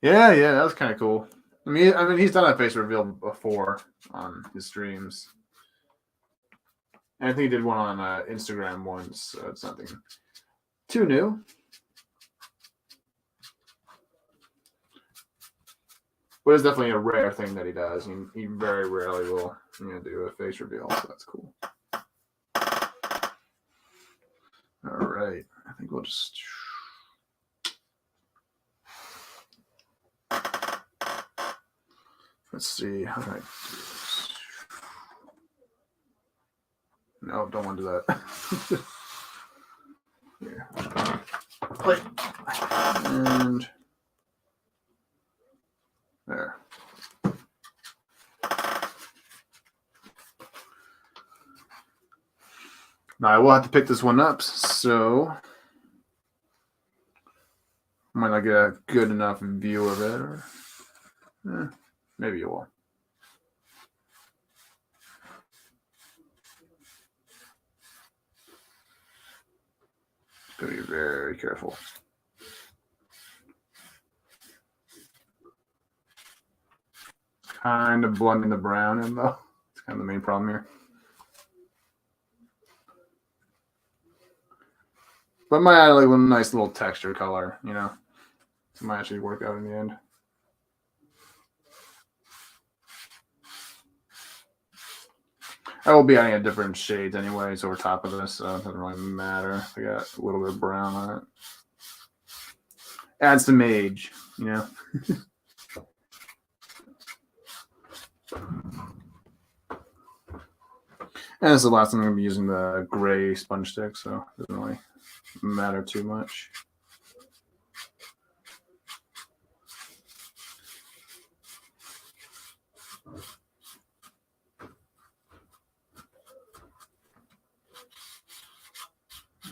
Yeah, that was kind of cool. I mean, he's done a face reveal before on his streams. And I think he did one on Instagram once, so it's nothing too new. But it's definitely a rare thing that he does. He very rarely will do a face reveal, so that's cool. All right, I think we'll just... Let's see, how can I do this? No, don't want to do that. Here. Play. And there. Now I will have to pick this one up, so I might not get a good enough view of it, or maybe you will. Gotta be very careful. Kind of blending the brown in, though. It's kind of the main problem here. But might add like a nice little texture color, It might actually work out in the end. I will be adding a different shades anyways over top of this, so it doesn't really matter. I got a little bit of brown on it. Add some age, And this is the last time I'm going to be using the gray sponge stick, so it doesn't really matter too much.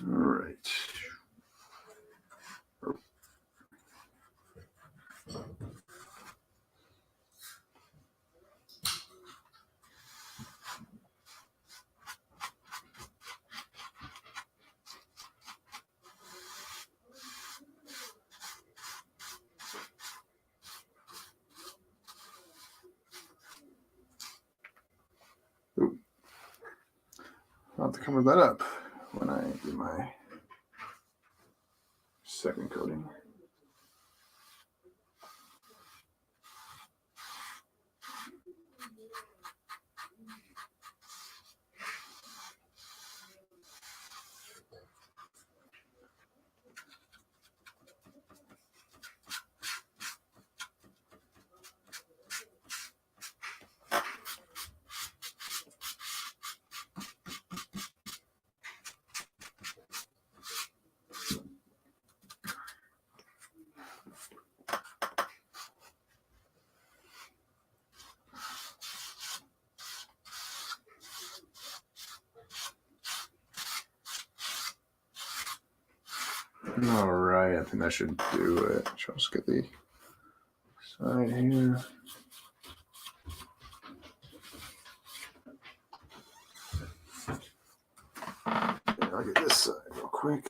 All right. I'll have to cover that up when I do my second coating. All right, I think that should do it. Just get the side here. And I'll get this side real quick.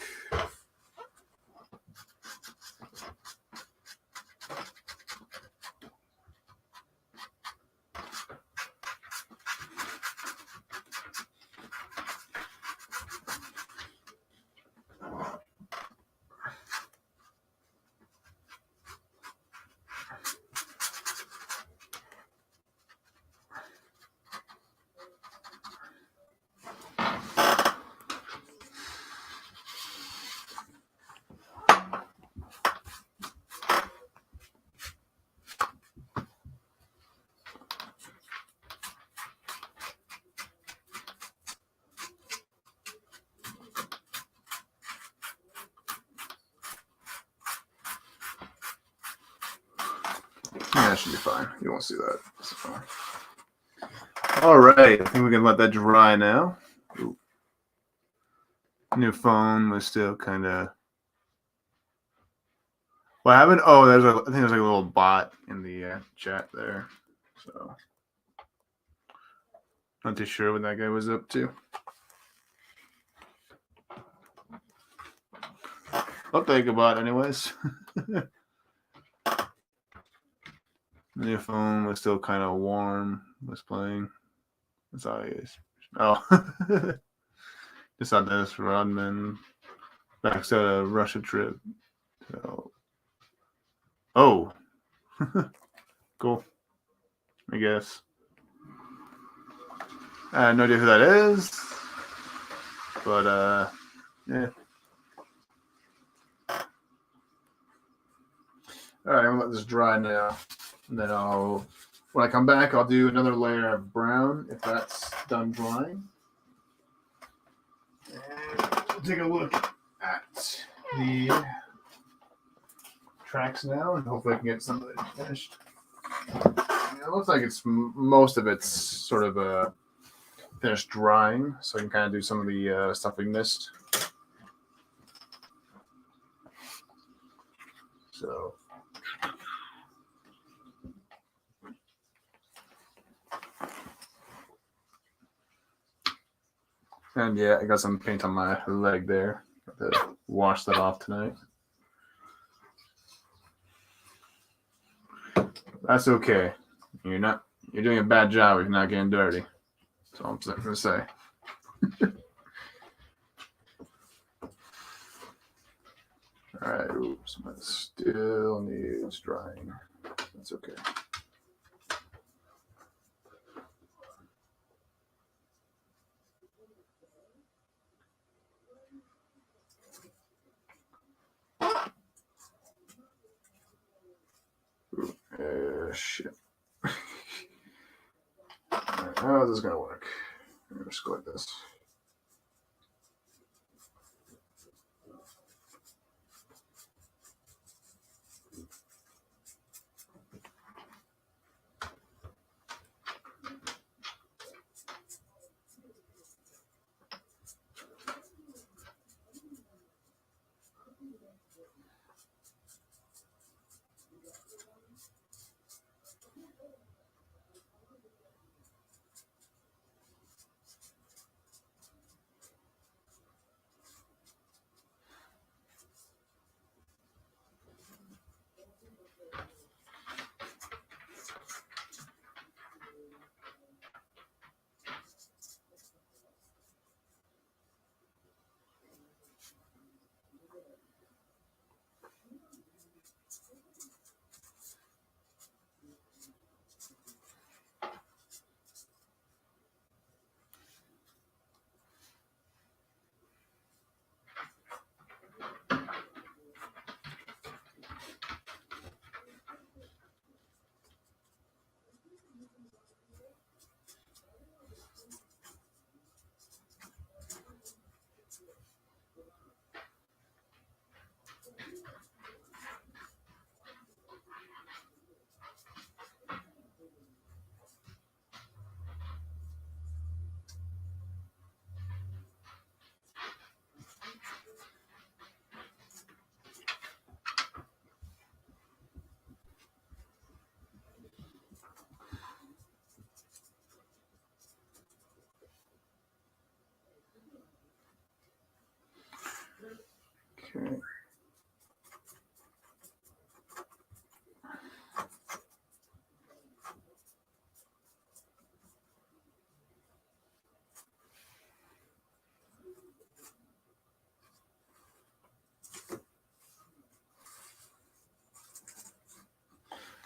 Yeah, that should be fine. You won't see that. So. All right, I think we can let that dry now. Ooh. New phone was still kind of. Well, I haven't. Oh, I think there's like a little bot in the chat there. So, not too sure what that guy was up to. I'll take a bot, anyways. New phone was still kind of warm. Was playing. That's all he is. Oh, just on this Rodman back to a Russia trip. So, oh, cool. I guess. I have no idea who that is, but yeah. All right, I'm gonna let this dry now, and then when I come back, I'll do another layer of brown if that's done drying. And we'll take a look at the tracks now, and hopefully I can get some of it finished. It looks like most of it's sort of finished drying, so I can kind of do some of the stuff we missed. So. And yeah, I got some paint on my leg there. Got to wash that off tonight. That's okay. You're doing a bad job if you're not getting dirty. That's all I'm gonna say. All right, oops, but still needs drying. That's okay. Shit. Right, how is this gonna work? I'm gonna just go like this. Okay.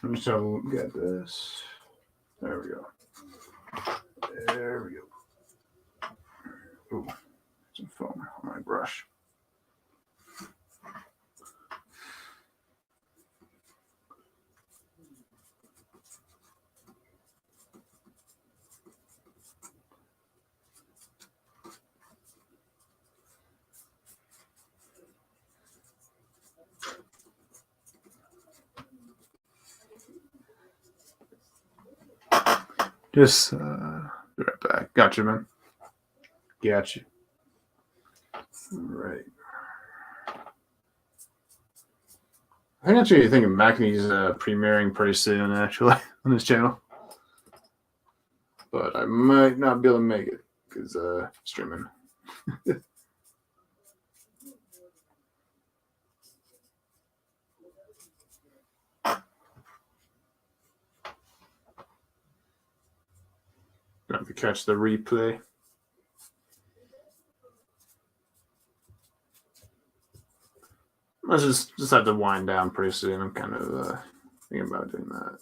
Let me just get this. There we go. There we go. Ooh, some foam on my brush. Just be right back. Gotcha, man. Gotcha. Right. I think actually thinking Macne's premiering pretty soon, actually, on this channel. But I might not be able to make it because streaming. Gonna have to catch the replay. Let's just have to wind down pretty soon. I'm kind of thinking about doing that.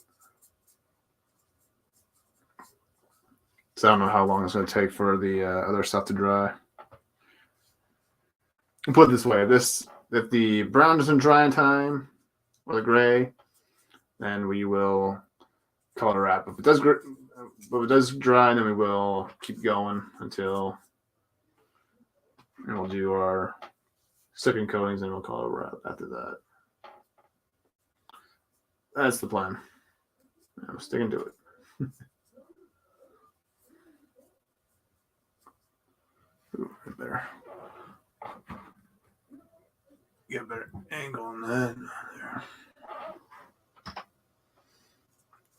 So I don't know how long it's going to take for the other stuff to dry. I'll put it this way: if the brown doesn't dry in time, or the gray, then we will color wrap. If it does dry, then we will keep going until, and we'll do our second coatings, and we'll color wrap after that. That's the plan. I'm sticking to it. Ooh, right there. Get a better angle on that. There.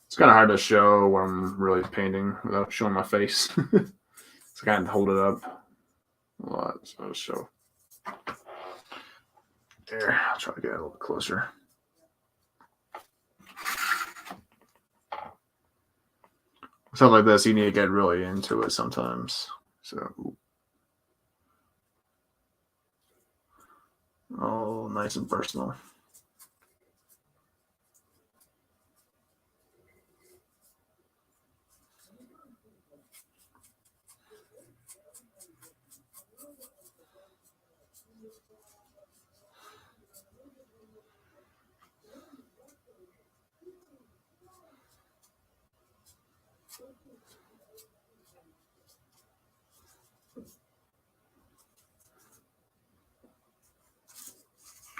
It's kind of hard to show when I'm really painting without showing my face. So I kind of hold it up a lot, so I'll show. There, I'll try to get a little bit closer. Something like this, you need to get really into it sometimes. So, oh, nice and personal.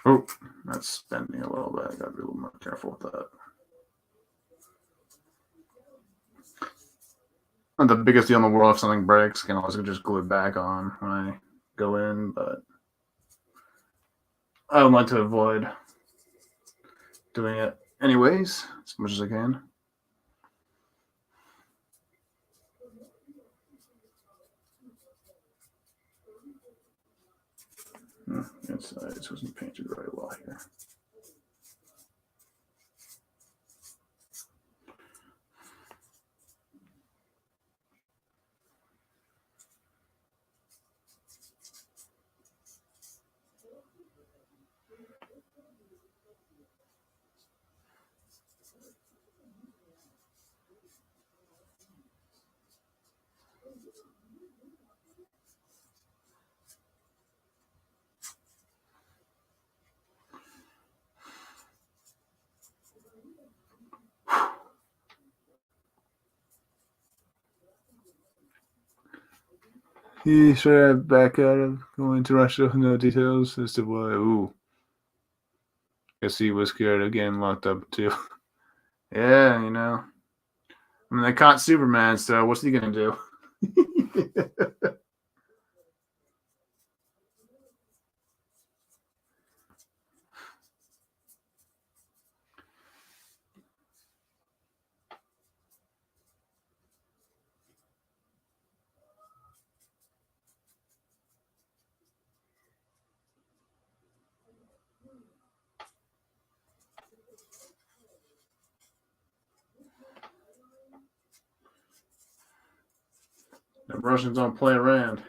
Oh, that's bending a little bit. I gotta be a little more careful with that. Not the biggest deal in the world if something breaks. I can always just glue it back on when I go in, but I would like to avoid doing it anyways, as much as I can. Inside, this wasn't painted very well here. He straight back at him, going to Russia, no details as to why. Ooh. Guess he was scared of getting locked up too. Yeah, you know. I mean, they caught Superman, so what's he gonna do? The Russians don't play around.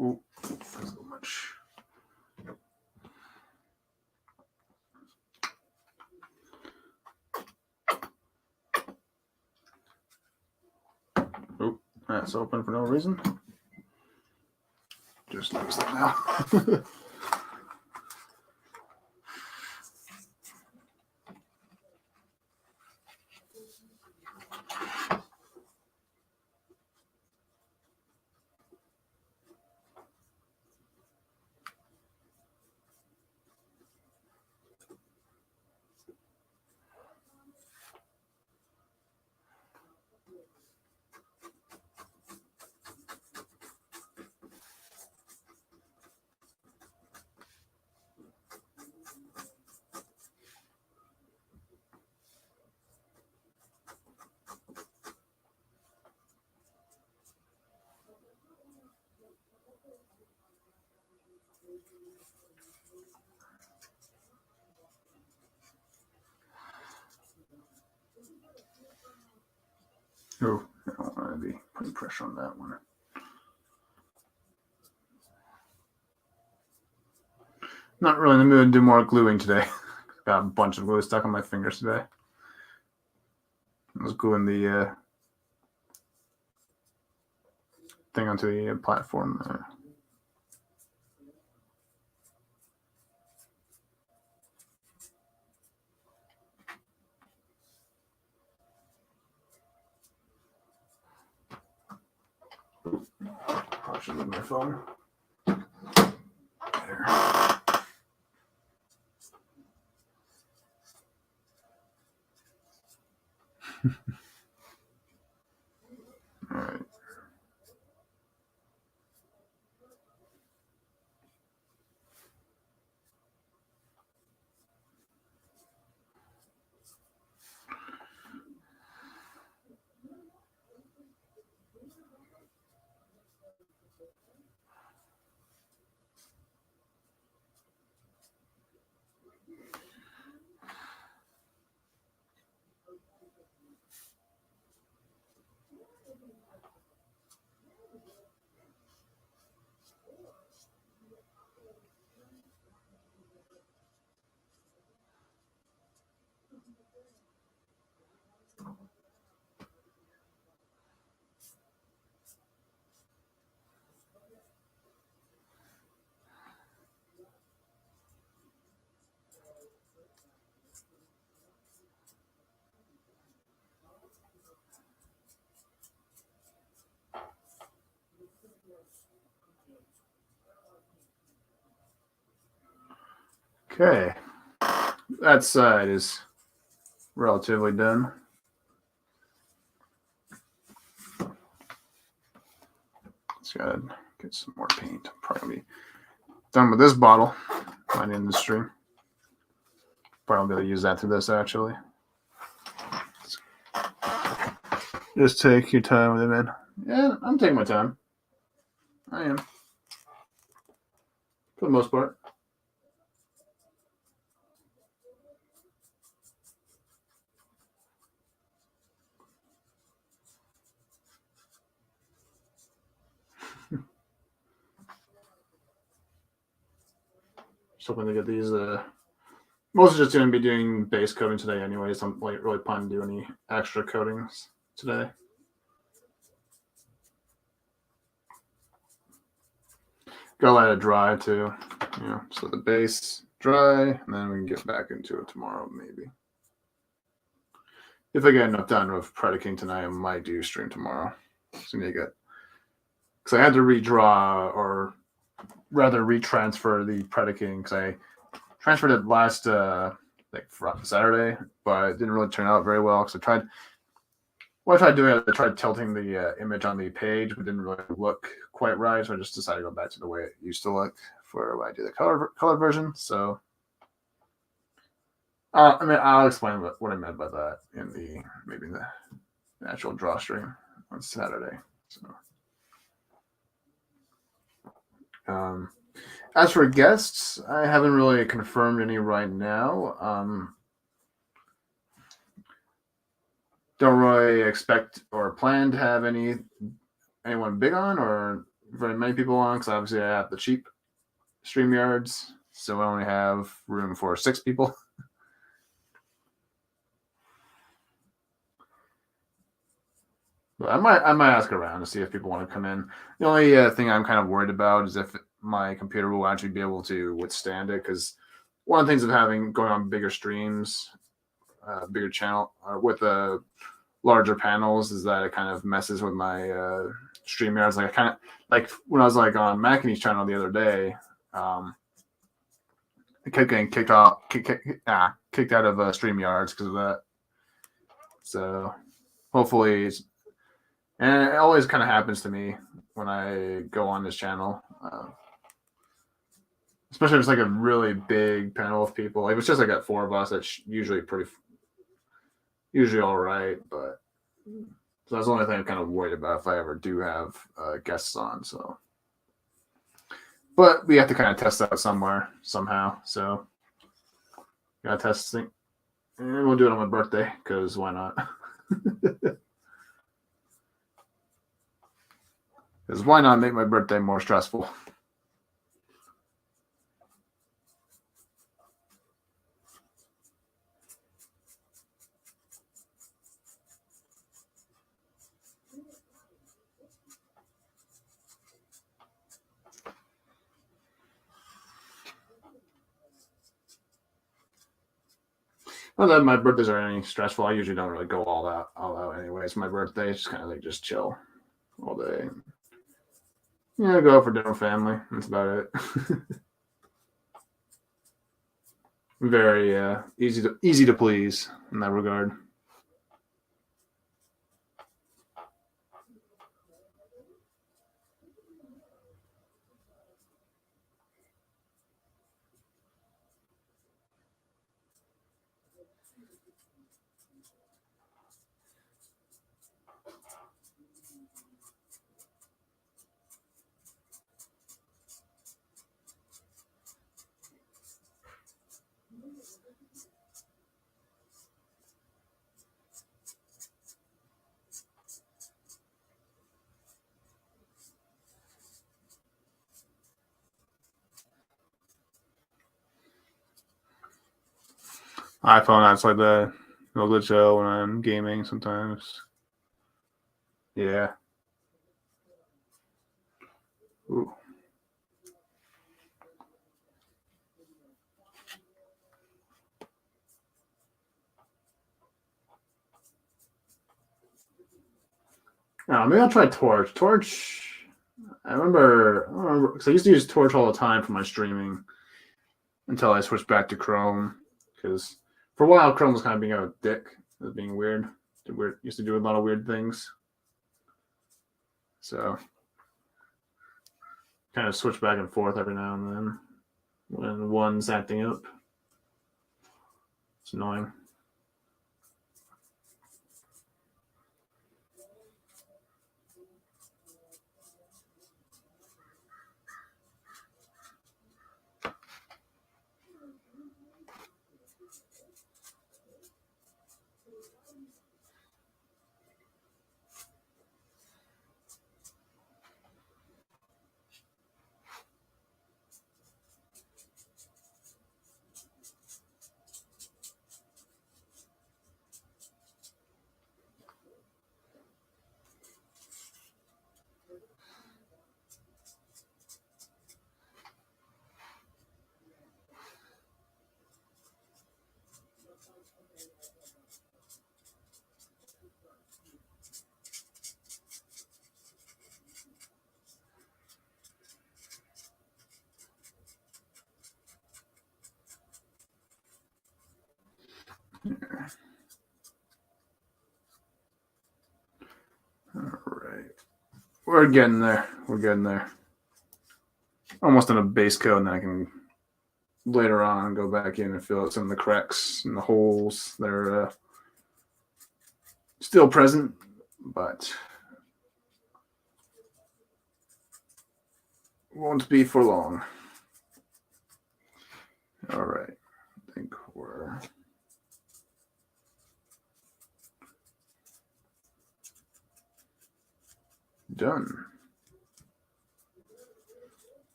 Ooh, that's so much. Oop, that's open for no reason. Just notice that now. Oh, I don't want to be putting pressure on that one. Not really in the mood to do more gluing today. Got a bunch of glue stuck on my fingers today. I was gluing the thing onto the platform there. I should leave my phone. There. All right. Okay, that side is relatively done. Let's go ahead and get some more paint. Probably be done with this bottle by the end of the stream. Probably be able to use that through this actually. Just take your time with it, man. Yeah, I'm taking my time. I am. For the most part. Just hoping to get these. Mostly just going to be doing base coating today anyways. I'm like really planning to do any extra coatings today. Gotta let it dry too. So the base dry, and then we can get back into it tomorrow maybe. if I get enough done with Predicing tonight, I might do stream tomorrow. So because I had to redraw, or rather retransfer the Predicing, because I transferred it last Saturday, but it didn't really turn out very well. Because what I tried doing, I tried tilting the image on the page, but didn't really look quite right. So I just decided to go back to the way it used to look for when I do the color version. So, I'll explain what I meant by that in the actual draw stream on Saturday. So, as for guests, I haven't really confirmed any right now. Don't really expect or plan to have anyone big on or very many people on, because obviously I have the cheap StreamYards, so I only have room for 6 people. But I might ask around to see if people want to come in. The only thing I'm kind of worried about is if my computer will actually be able to withstand it, because one of the things of going on bigger streams, bigger channel, or with larger panels, is that it kind of messes with my StreamYards. Like I kind of like when I was like on Mackey's channel the other day, I kept getting kicked out of StreamYards because of that. So hopefully, and it always kind of happens to me when I go on this channel, especially if it's like a really big panel of people. Like if it's just like 4 of us, that's usually all right. But so that's the only thing I'm kind of worried about if I ever do have guests on. So, but we have to kind of test that somehow. So, gotta test thing, and we'll do it on my birthday, because why not? Because why not make my birthday more stressful? Not that my birthdays are any stressful. I usually don't really go all out anyway. It's my birthday. It's just kind of like just chill all day. Yeah, go out for dinner with family. That's about it. Very easy to please in that regard. iPhone acts like that. It'll glitch out when I'm gaming sometimes. Yeah. Ooh. Maybe I'll try Torch. Torch, I don't remember, because I used to use Torch all the time for my streaming until I switched back to Chrome. Because for a while, Chrome was kind of being a dick. It was being weird. Used to do a lot of weird things. So kind of switch back and forth every now and then when one's acting up. It's annoying. All right. We're getting there. We're getting there. Almost in a base coat, and then I can later on go back in and fill out some of the cracks and the holes that are still present, but won't be for long. All right. I think we're done.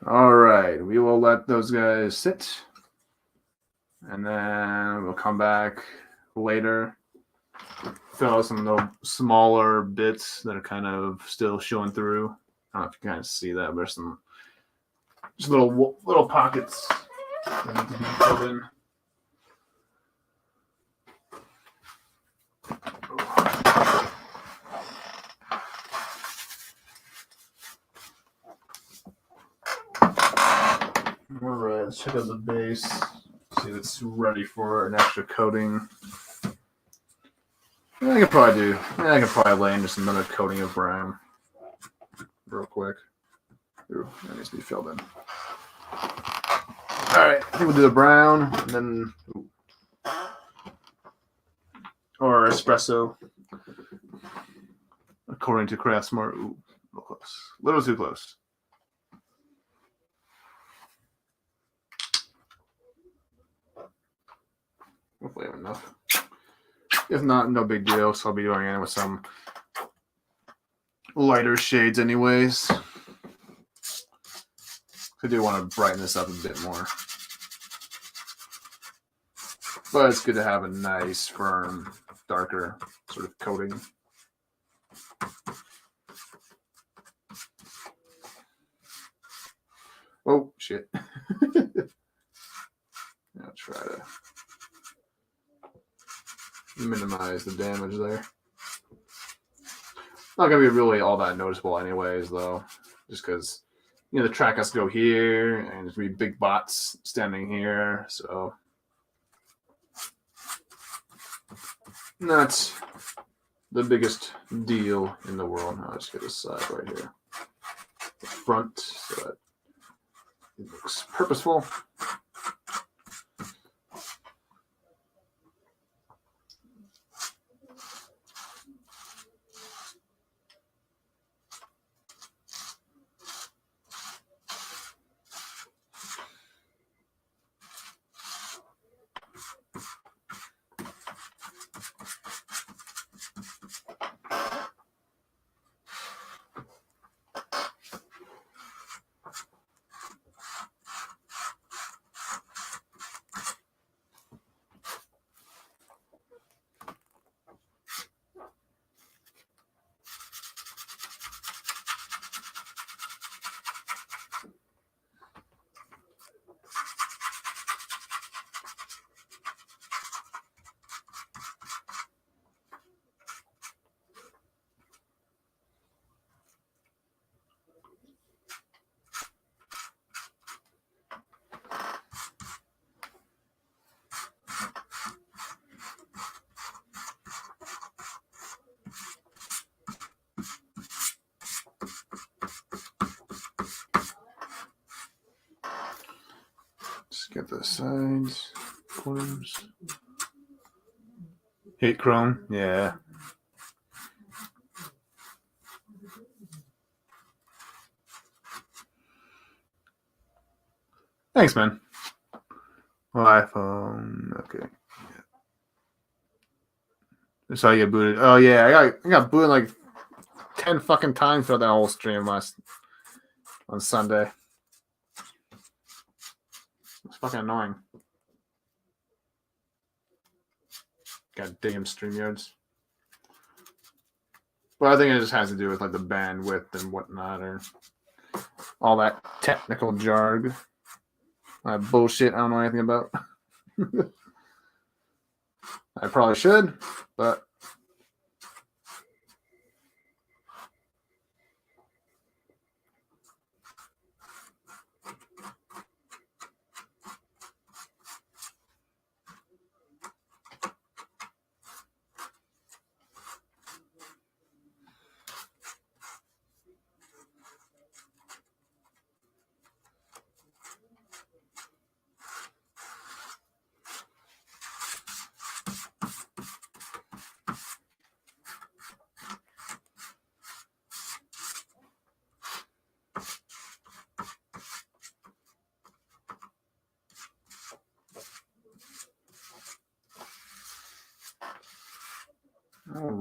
All right, we will let those guys sit, and then we'll come back later, fill out some of the smaller bits that are kind of still showing through. I don't know if you can kind of see that, but there's some just little pockets that need to be filled in. All right, let's check out the base. See if it's ready for an extra coating. I could probably lay in just another coating of brown real quick. Ooh, that needs to be filled in. All right, I think we'll do the brown and then or espresso, according to Strathmore. Ooh, a little close, a little too close. Hopefully I have enough. If not, no big deal. So I'll be going in with some lighter shades anyways. I do want to brighten this up a bit more. But it's good to have a nice, firm, darker sort of coating. Oh, shit. I'll try to minimize the damage there. Not going to be really all that noticeable anyways, though. Just because, you know, the track has to go here, and there's going to be big bots standing here, so... Not the biggest deal in the world. I'll just get this side right here. The front, so that it looks purposeful. Get the sides, corners. Hate chrome, yeah. Thanks, man. Well, iPhone, okay. Yeah. That's how you get booted. Oh yeah, I got booted like 10 fucking times throughout that whole stream on Sunday. It's fucking annoying. God damn StreamYards. But I think it just has to do with like the bandwidth and whatnot, or all that technical jargon. Bullshit I don't know anything about. I probably should, but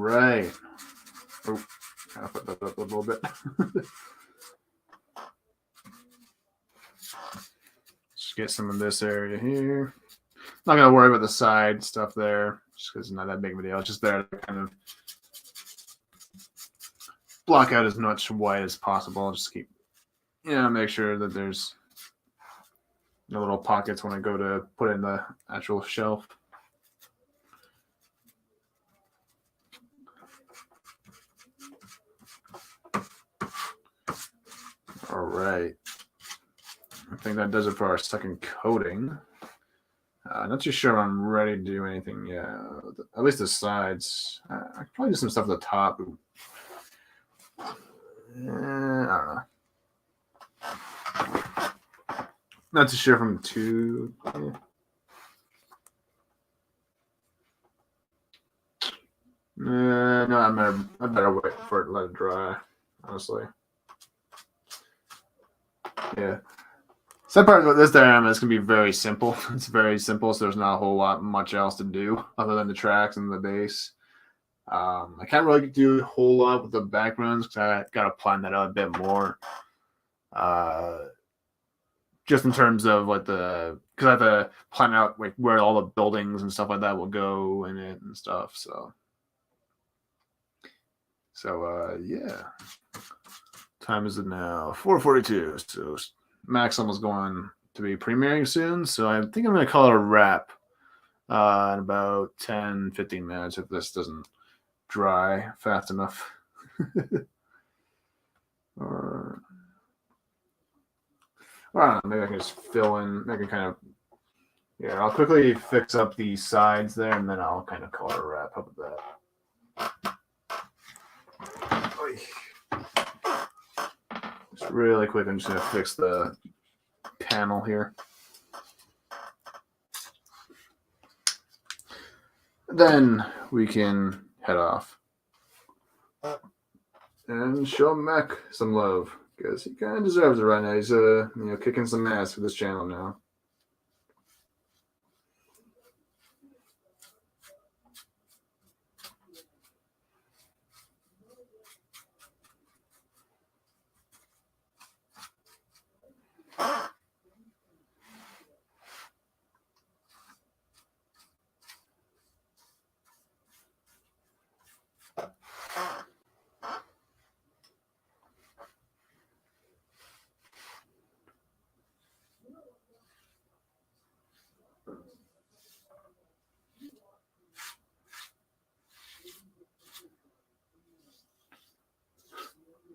right. Oh, kind of put that up a little bit. Just get some of this area here. Not gonna worry about the side stuff there, just because it's not that big of a deal. It's just there to kind of block out as much white as possible. Just keep, make sure that there's no little pockets when I go to put it in the actual shelf. All right. I think that does it for our second coating. Not too sure if I'm ready to do anything yet. At least the sides. I could probably do some stuff at the top. I don't know. Not too sure if I'm too. No, I better wait for it to let it dry, honestly. Yeah. So part of this diorama is going to be very simple. It's very simple, so there's not a whole lot much else to do other than the tracks and the base. I can't really do a whole lot with the backgrounds because I got to plan that out a bit more. Just in terms of what because I have to plan out like where all the buildings and stuff like that will go in it and stuff. So yeah. Time is it now? 4:42. So Max almost going to be premiering soon. So I think I'm going to call it a wrap in about 10-15 minutes if this doesn't dry fast enough. Or I don't know, maybe I can just fill in. I can kind of, I'll quickly fix up the sides there, and then I'll kind of call it a wrap. How about that? Just really quick, I'm just going to fix the panel here. Then we can head off and show Mac some love. Because he kind of deserves it right now. He's kicking some ass for this channel now.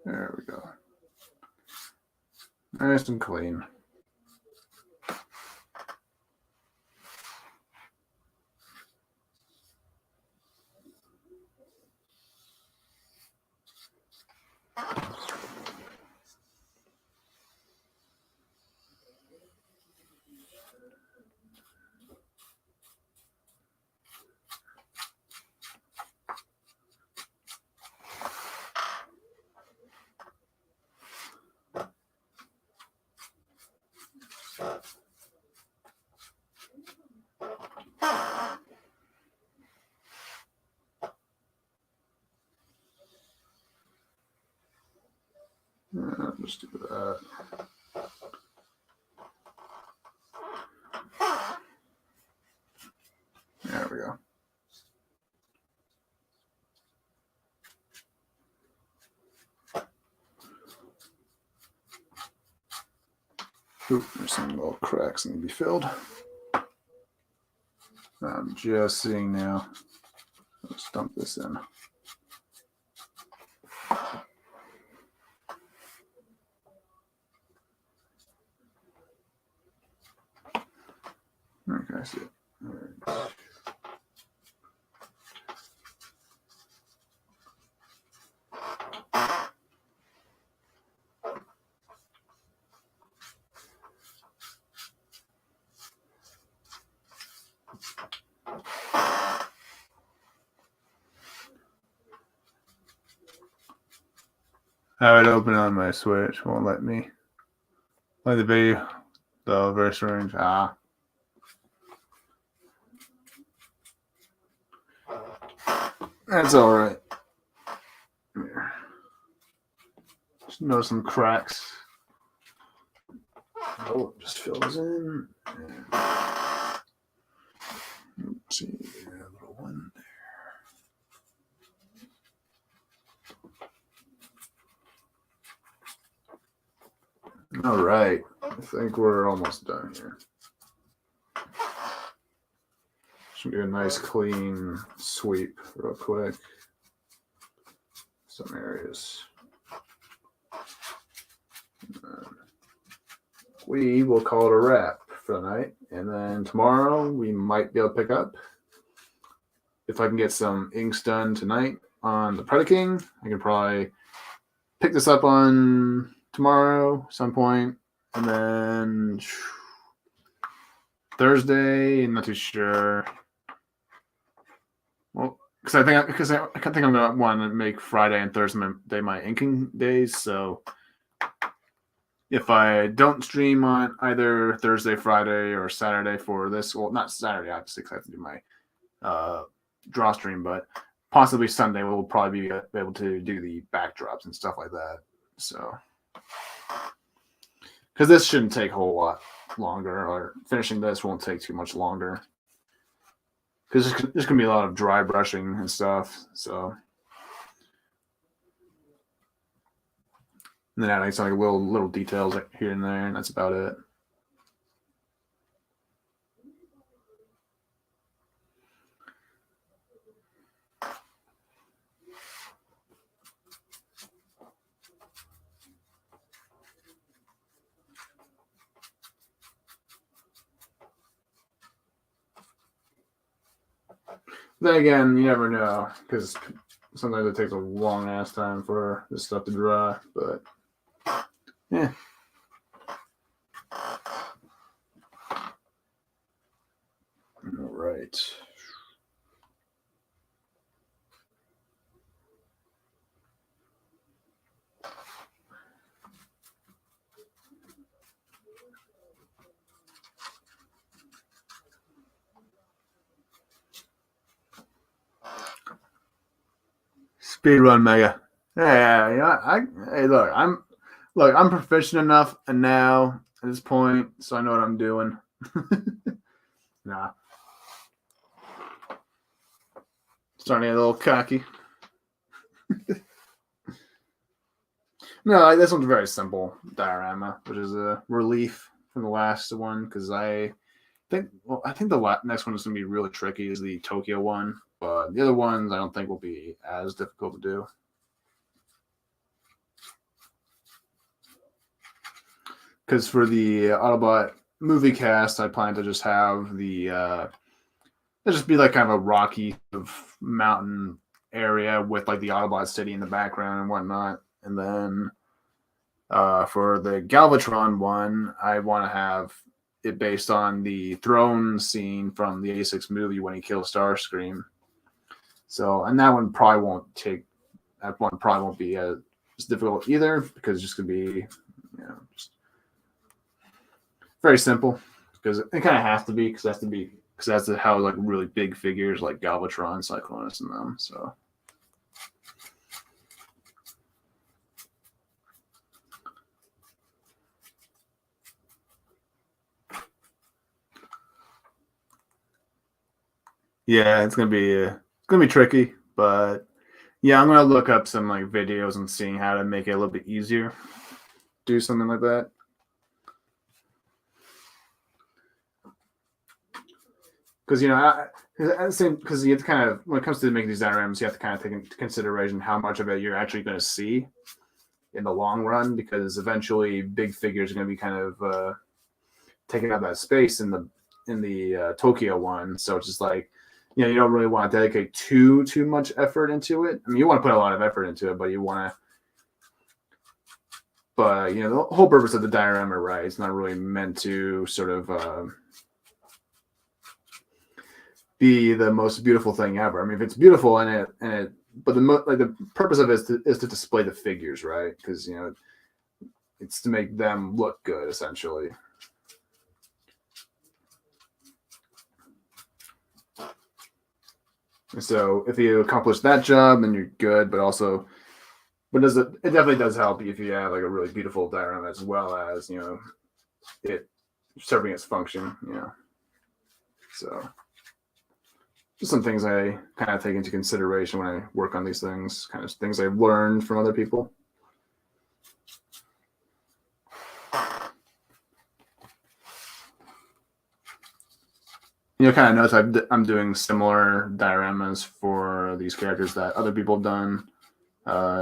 There we go. Nice and clean. Just do that. There we go. Oop, there's some little cracks that need to be filled. I'm just seeing now. Let's dump this in. Okay, I see it. All right. I would open on my Switch, won't let me. Play the video, though, very strange. That's all right. Here. Just notice some cracks. Oh, just fill those in. Let's see, a little one there. All right, I think we're almost done here. Should be a nice clean sweep real quick. Some areas. We will call it a wrap for the night. And then tomorrow we might be able to pick up. If I can get some inks done tonight on the Predaking, I can probably pick this up on tomorrow some point. And then Thursday, I'm not too sure. Well, because I think I'm gonna want to make Friday and Thursday my inking days. So if I don't stream on either Thursday, Friday, or Saturday for this, well, not Saturday obviously because I have to do my draw stream, but possibly Sunday we'll probably be able to do the backdrops and stuff like that. So because this shouldn't take a whole lot longer, or finishing this won't take too much longer. Because there's going to be a lot of dry brushing and stuff. So, and then adding some like little details here and there, and that's about it. Then again, you never know, because sometimes it takes a long ass time for this stuff to dry, but yeah. All right. Speedrun Mega. Yeah. Hey, look, I'm proficient enough and now at this point, so I know what I'm doing. Nah. Starting to get a little cocky. No, this one's a very simple diorama, which is a relief from the last one because I think the next one is going to be really tricky. Is the Tokyo one, but the other ones I don't think will be as difficult to do. Because for the Autobot movie cast, I plan to just have the it'll just be like kind of a rocky mountain area with like the Autobot city in the background and whatnot. And then for the Galvatron one, I want to have it based on the throne scene from the A6 movie when he kills Starscream. So, and that one probably won't be as difficult either because it's just gonna be, just very simple because it kind of has to be because that's how like really big figures like Galvatron, Cyclonus, and them. So. Yeah, it's gonna be tricky, but yeah, I'm gonna look up some like videos and seeing how to make it a little bit easier. Do something like that. Because because you have to kind of, when it comes to making these dioramas, you have to kind of take into consideration how much of it you're actually going to see in the long run, because eventually big figures are going to be kind of taking up that space in the Tokyo one. So it's just like, you don't really want to dedicate too much effort into it. I mean, you want to put a lot of effort into it, but you want to. But the whole purpose of the diorama, right? It's not really meant to sort of be the most beautiful thing ever. I mean, if it's beautiful but the purpose of it is to display the figures, right? Because it's to make them look good, essentially. So if you accomplish that job, then you're good. But also, it definitely does help if you have like a really beautiful diorama as well as it serving its function. So just some things I kind of take into consideration when I work on these things, kind of things I've learned from other people. Kind of notice I'm doing similar dioramas for these characters that other people have done.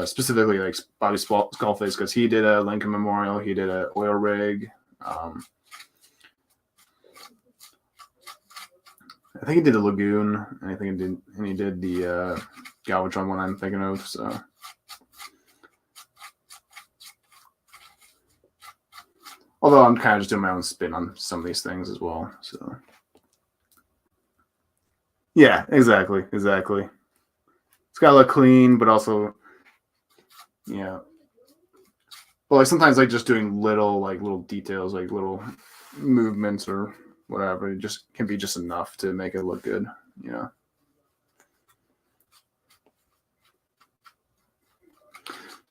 Specifically like Bobby Skullface, because he did a Lincoln Memorial, he did an oil rig. I think he did a Lagoon, and he did the Galvatron one I'm thinking of. So, although I'm kind of just doing my own spin on some of these things as well. So, yeah, exactly. It's got to look clean, but also, But like sometimes like just doing little details, like little movements or whatever, it just can be just enough to make it look good.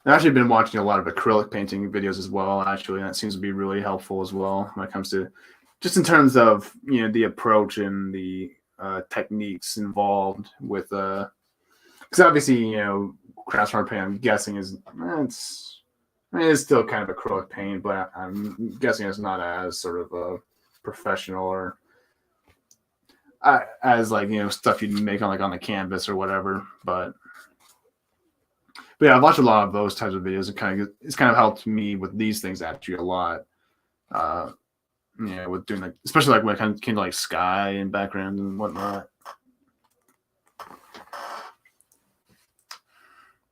I've actually been watching a lot of acrylic painting videos as well, actually, and that seems to be really helpful as well when it comes to just in terms of the approach and the techniques involved with because obviously Strathmore Pen, I'm guessing it's still kind of acrylic paint, but I'm guessing it's not as sort of a professional or as like stuff you'd make on the canvas or whatever. But yeah, I've watched a lot of those types of videos. It's kind of helped me with these things actually a lot. With doing especially like when it came to like sky and background and whatnot.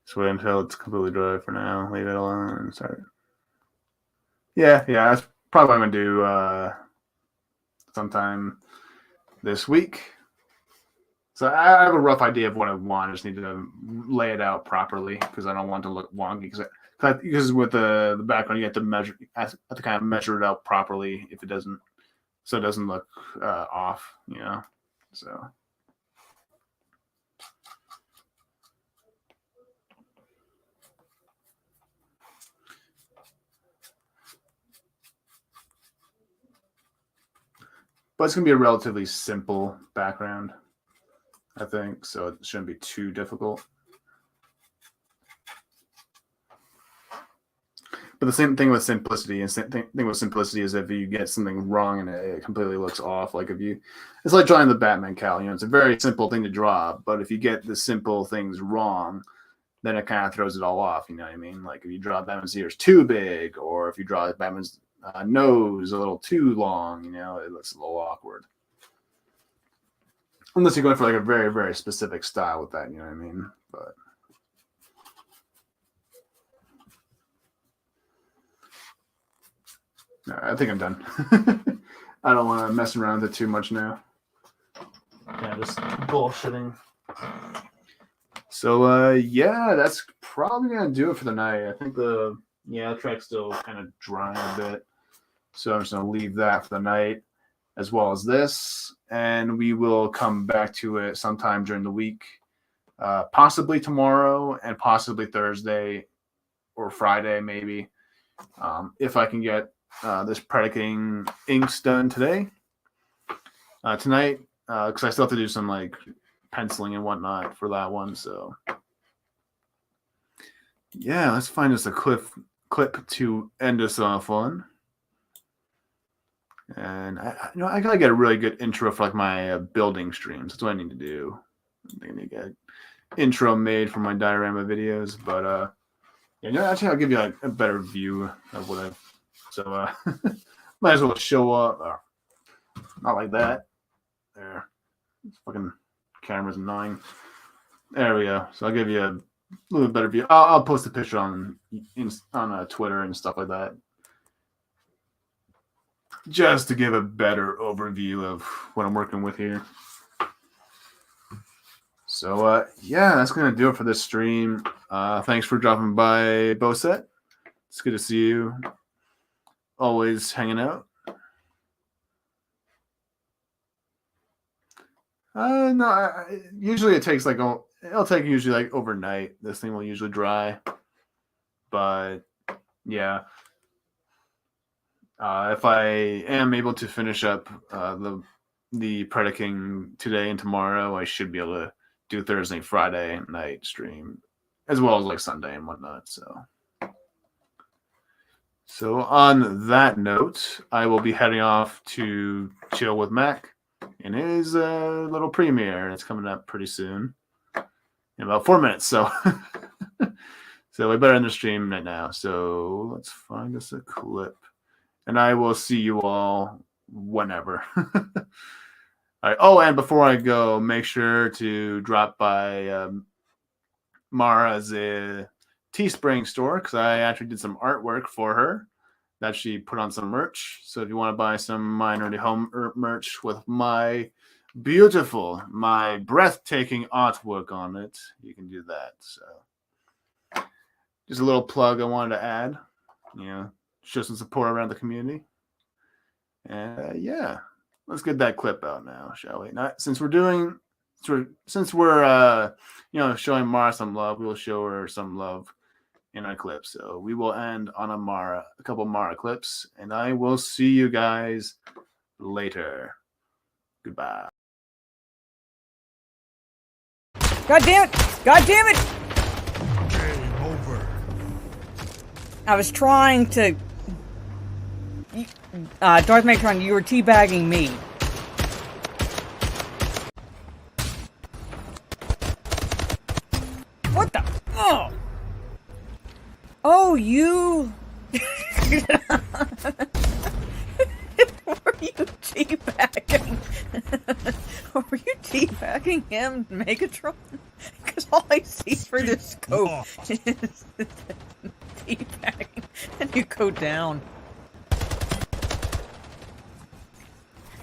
Just wait until it's completely dry for now. Leave it alone and start. Yeah, that's probably what I'm gonna do sometime this week. So I have a rough idea of what I want. I just need to lay it out properly because I don't want to look wonky. Because with the background, you have to kind of measure it out properly if it doesn't, so it doesn't look off. So. But it's going to be a relatively simple background, I think, so it shouldn't be too difficult. But the same thing with simplicity, is if you get something wrong and it completely looks off, like it's like drawing the Batman cowl. It's a very simple thing to draw, but if you get the simple things wrong, then it kind of throws it all off. You know what I mean? Like if you draw Batman's ears too big, or if you draw Batman's nose a little too long, it looks a little awkward. Unless you're going for like a very, very specific style with that, you know what I mean? But I think I'm done. I don't want to mess around with it too much now. Yeah, just bullshitting. So yeah, that's probably gonna do it for the night. I think the track's still kind of drying a bit, so I'm just gonna leave that for the night, as well as this, and we will come back to it sometime during the week, possibly tomorrow and possibly Thursday or Friday maybe, if I can get this predicating inks done tonight, because I still have to do some like penciling and whatnot for that one. So yeah, let's find us a clip to end us off on. And I gotta get a really good intro for like my building streams. That's what I need to do. I think I need to get an intro made for my diorama videos. But actually I'll give you a better view of what I've. So might as well show up. Not like that. There. This fucking camera's annoying. There we go. So I'll give you a little bit better view. I'll post a picture on Twitter and stuff like that, just to give a better overview of what I'm working with here. So yeah, that's gonna do it for this stream. Thanks for dropping by, Boset. It's good to see you. Always hanging out. No, usually it takes like, it'll take usually like overnight. This thing will usually dry. But yeah, if I am able to finish up the Prediking today and tomorrow, I should be able to do Thursday, Friday night stream, as well as like Sunday and whatnot. So on that note, I will be heading off to chill with Mac in his little premiere. It's coming up pretty soon, in about 4 minutes. So, so we better end the stream right now. So let's find us a clip, and I will see you all whenever. All right. Oh, and before I go, make sure to drop by Mara's Teespring store, because I actually did some artwork for her that she put on some merch. So if you want to buy some minority home merch with my breathtaking artwork on it, you can do that. So just a little plug I wanted to add, show some support around the community. And yeah, let's get that clip out now, shall we? Since we're showing Mara some love, we will show her some love in our clip. So we will end on a couple Mara clips, and I will see you guys later. Goodbye. God damn it! God damn it! Game over. I was trying to... Darth Megatron, you were teabagging me. What the... Oh! Oh, you... Were you teabagging? Were you teabagging him, Megatron? Because all I see through the scope is teabagging, and you go down.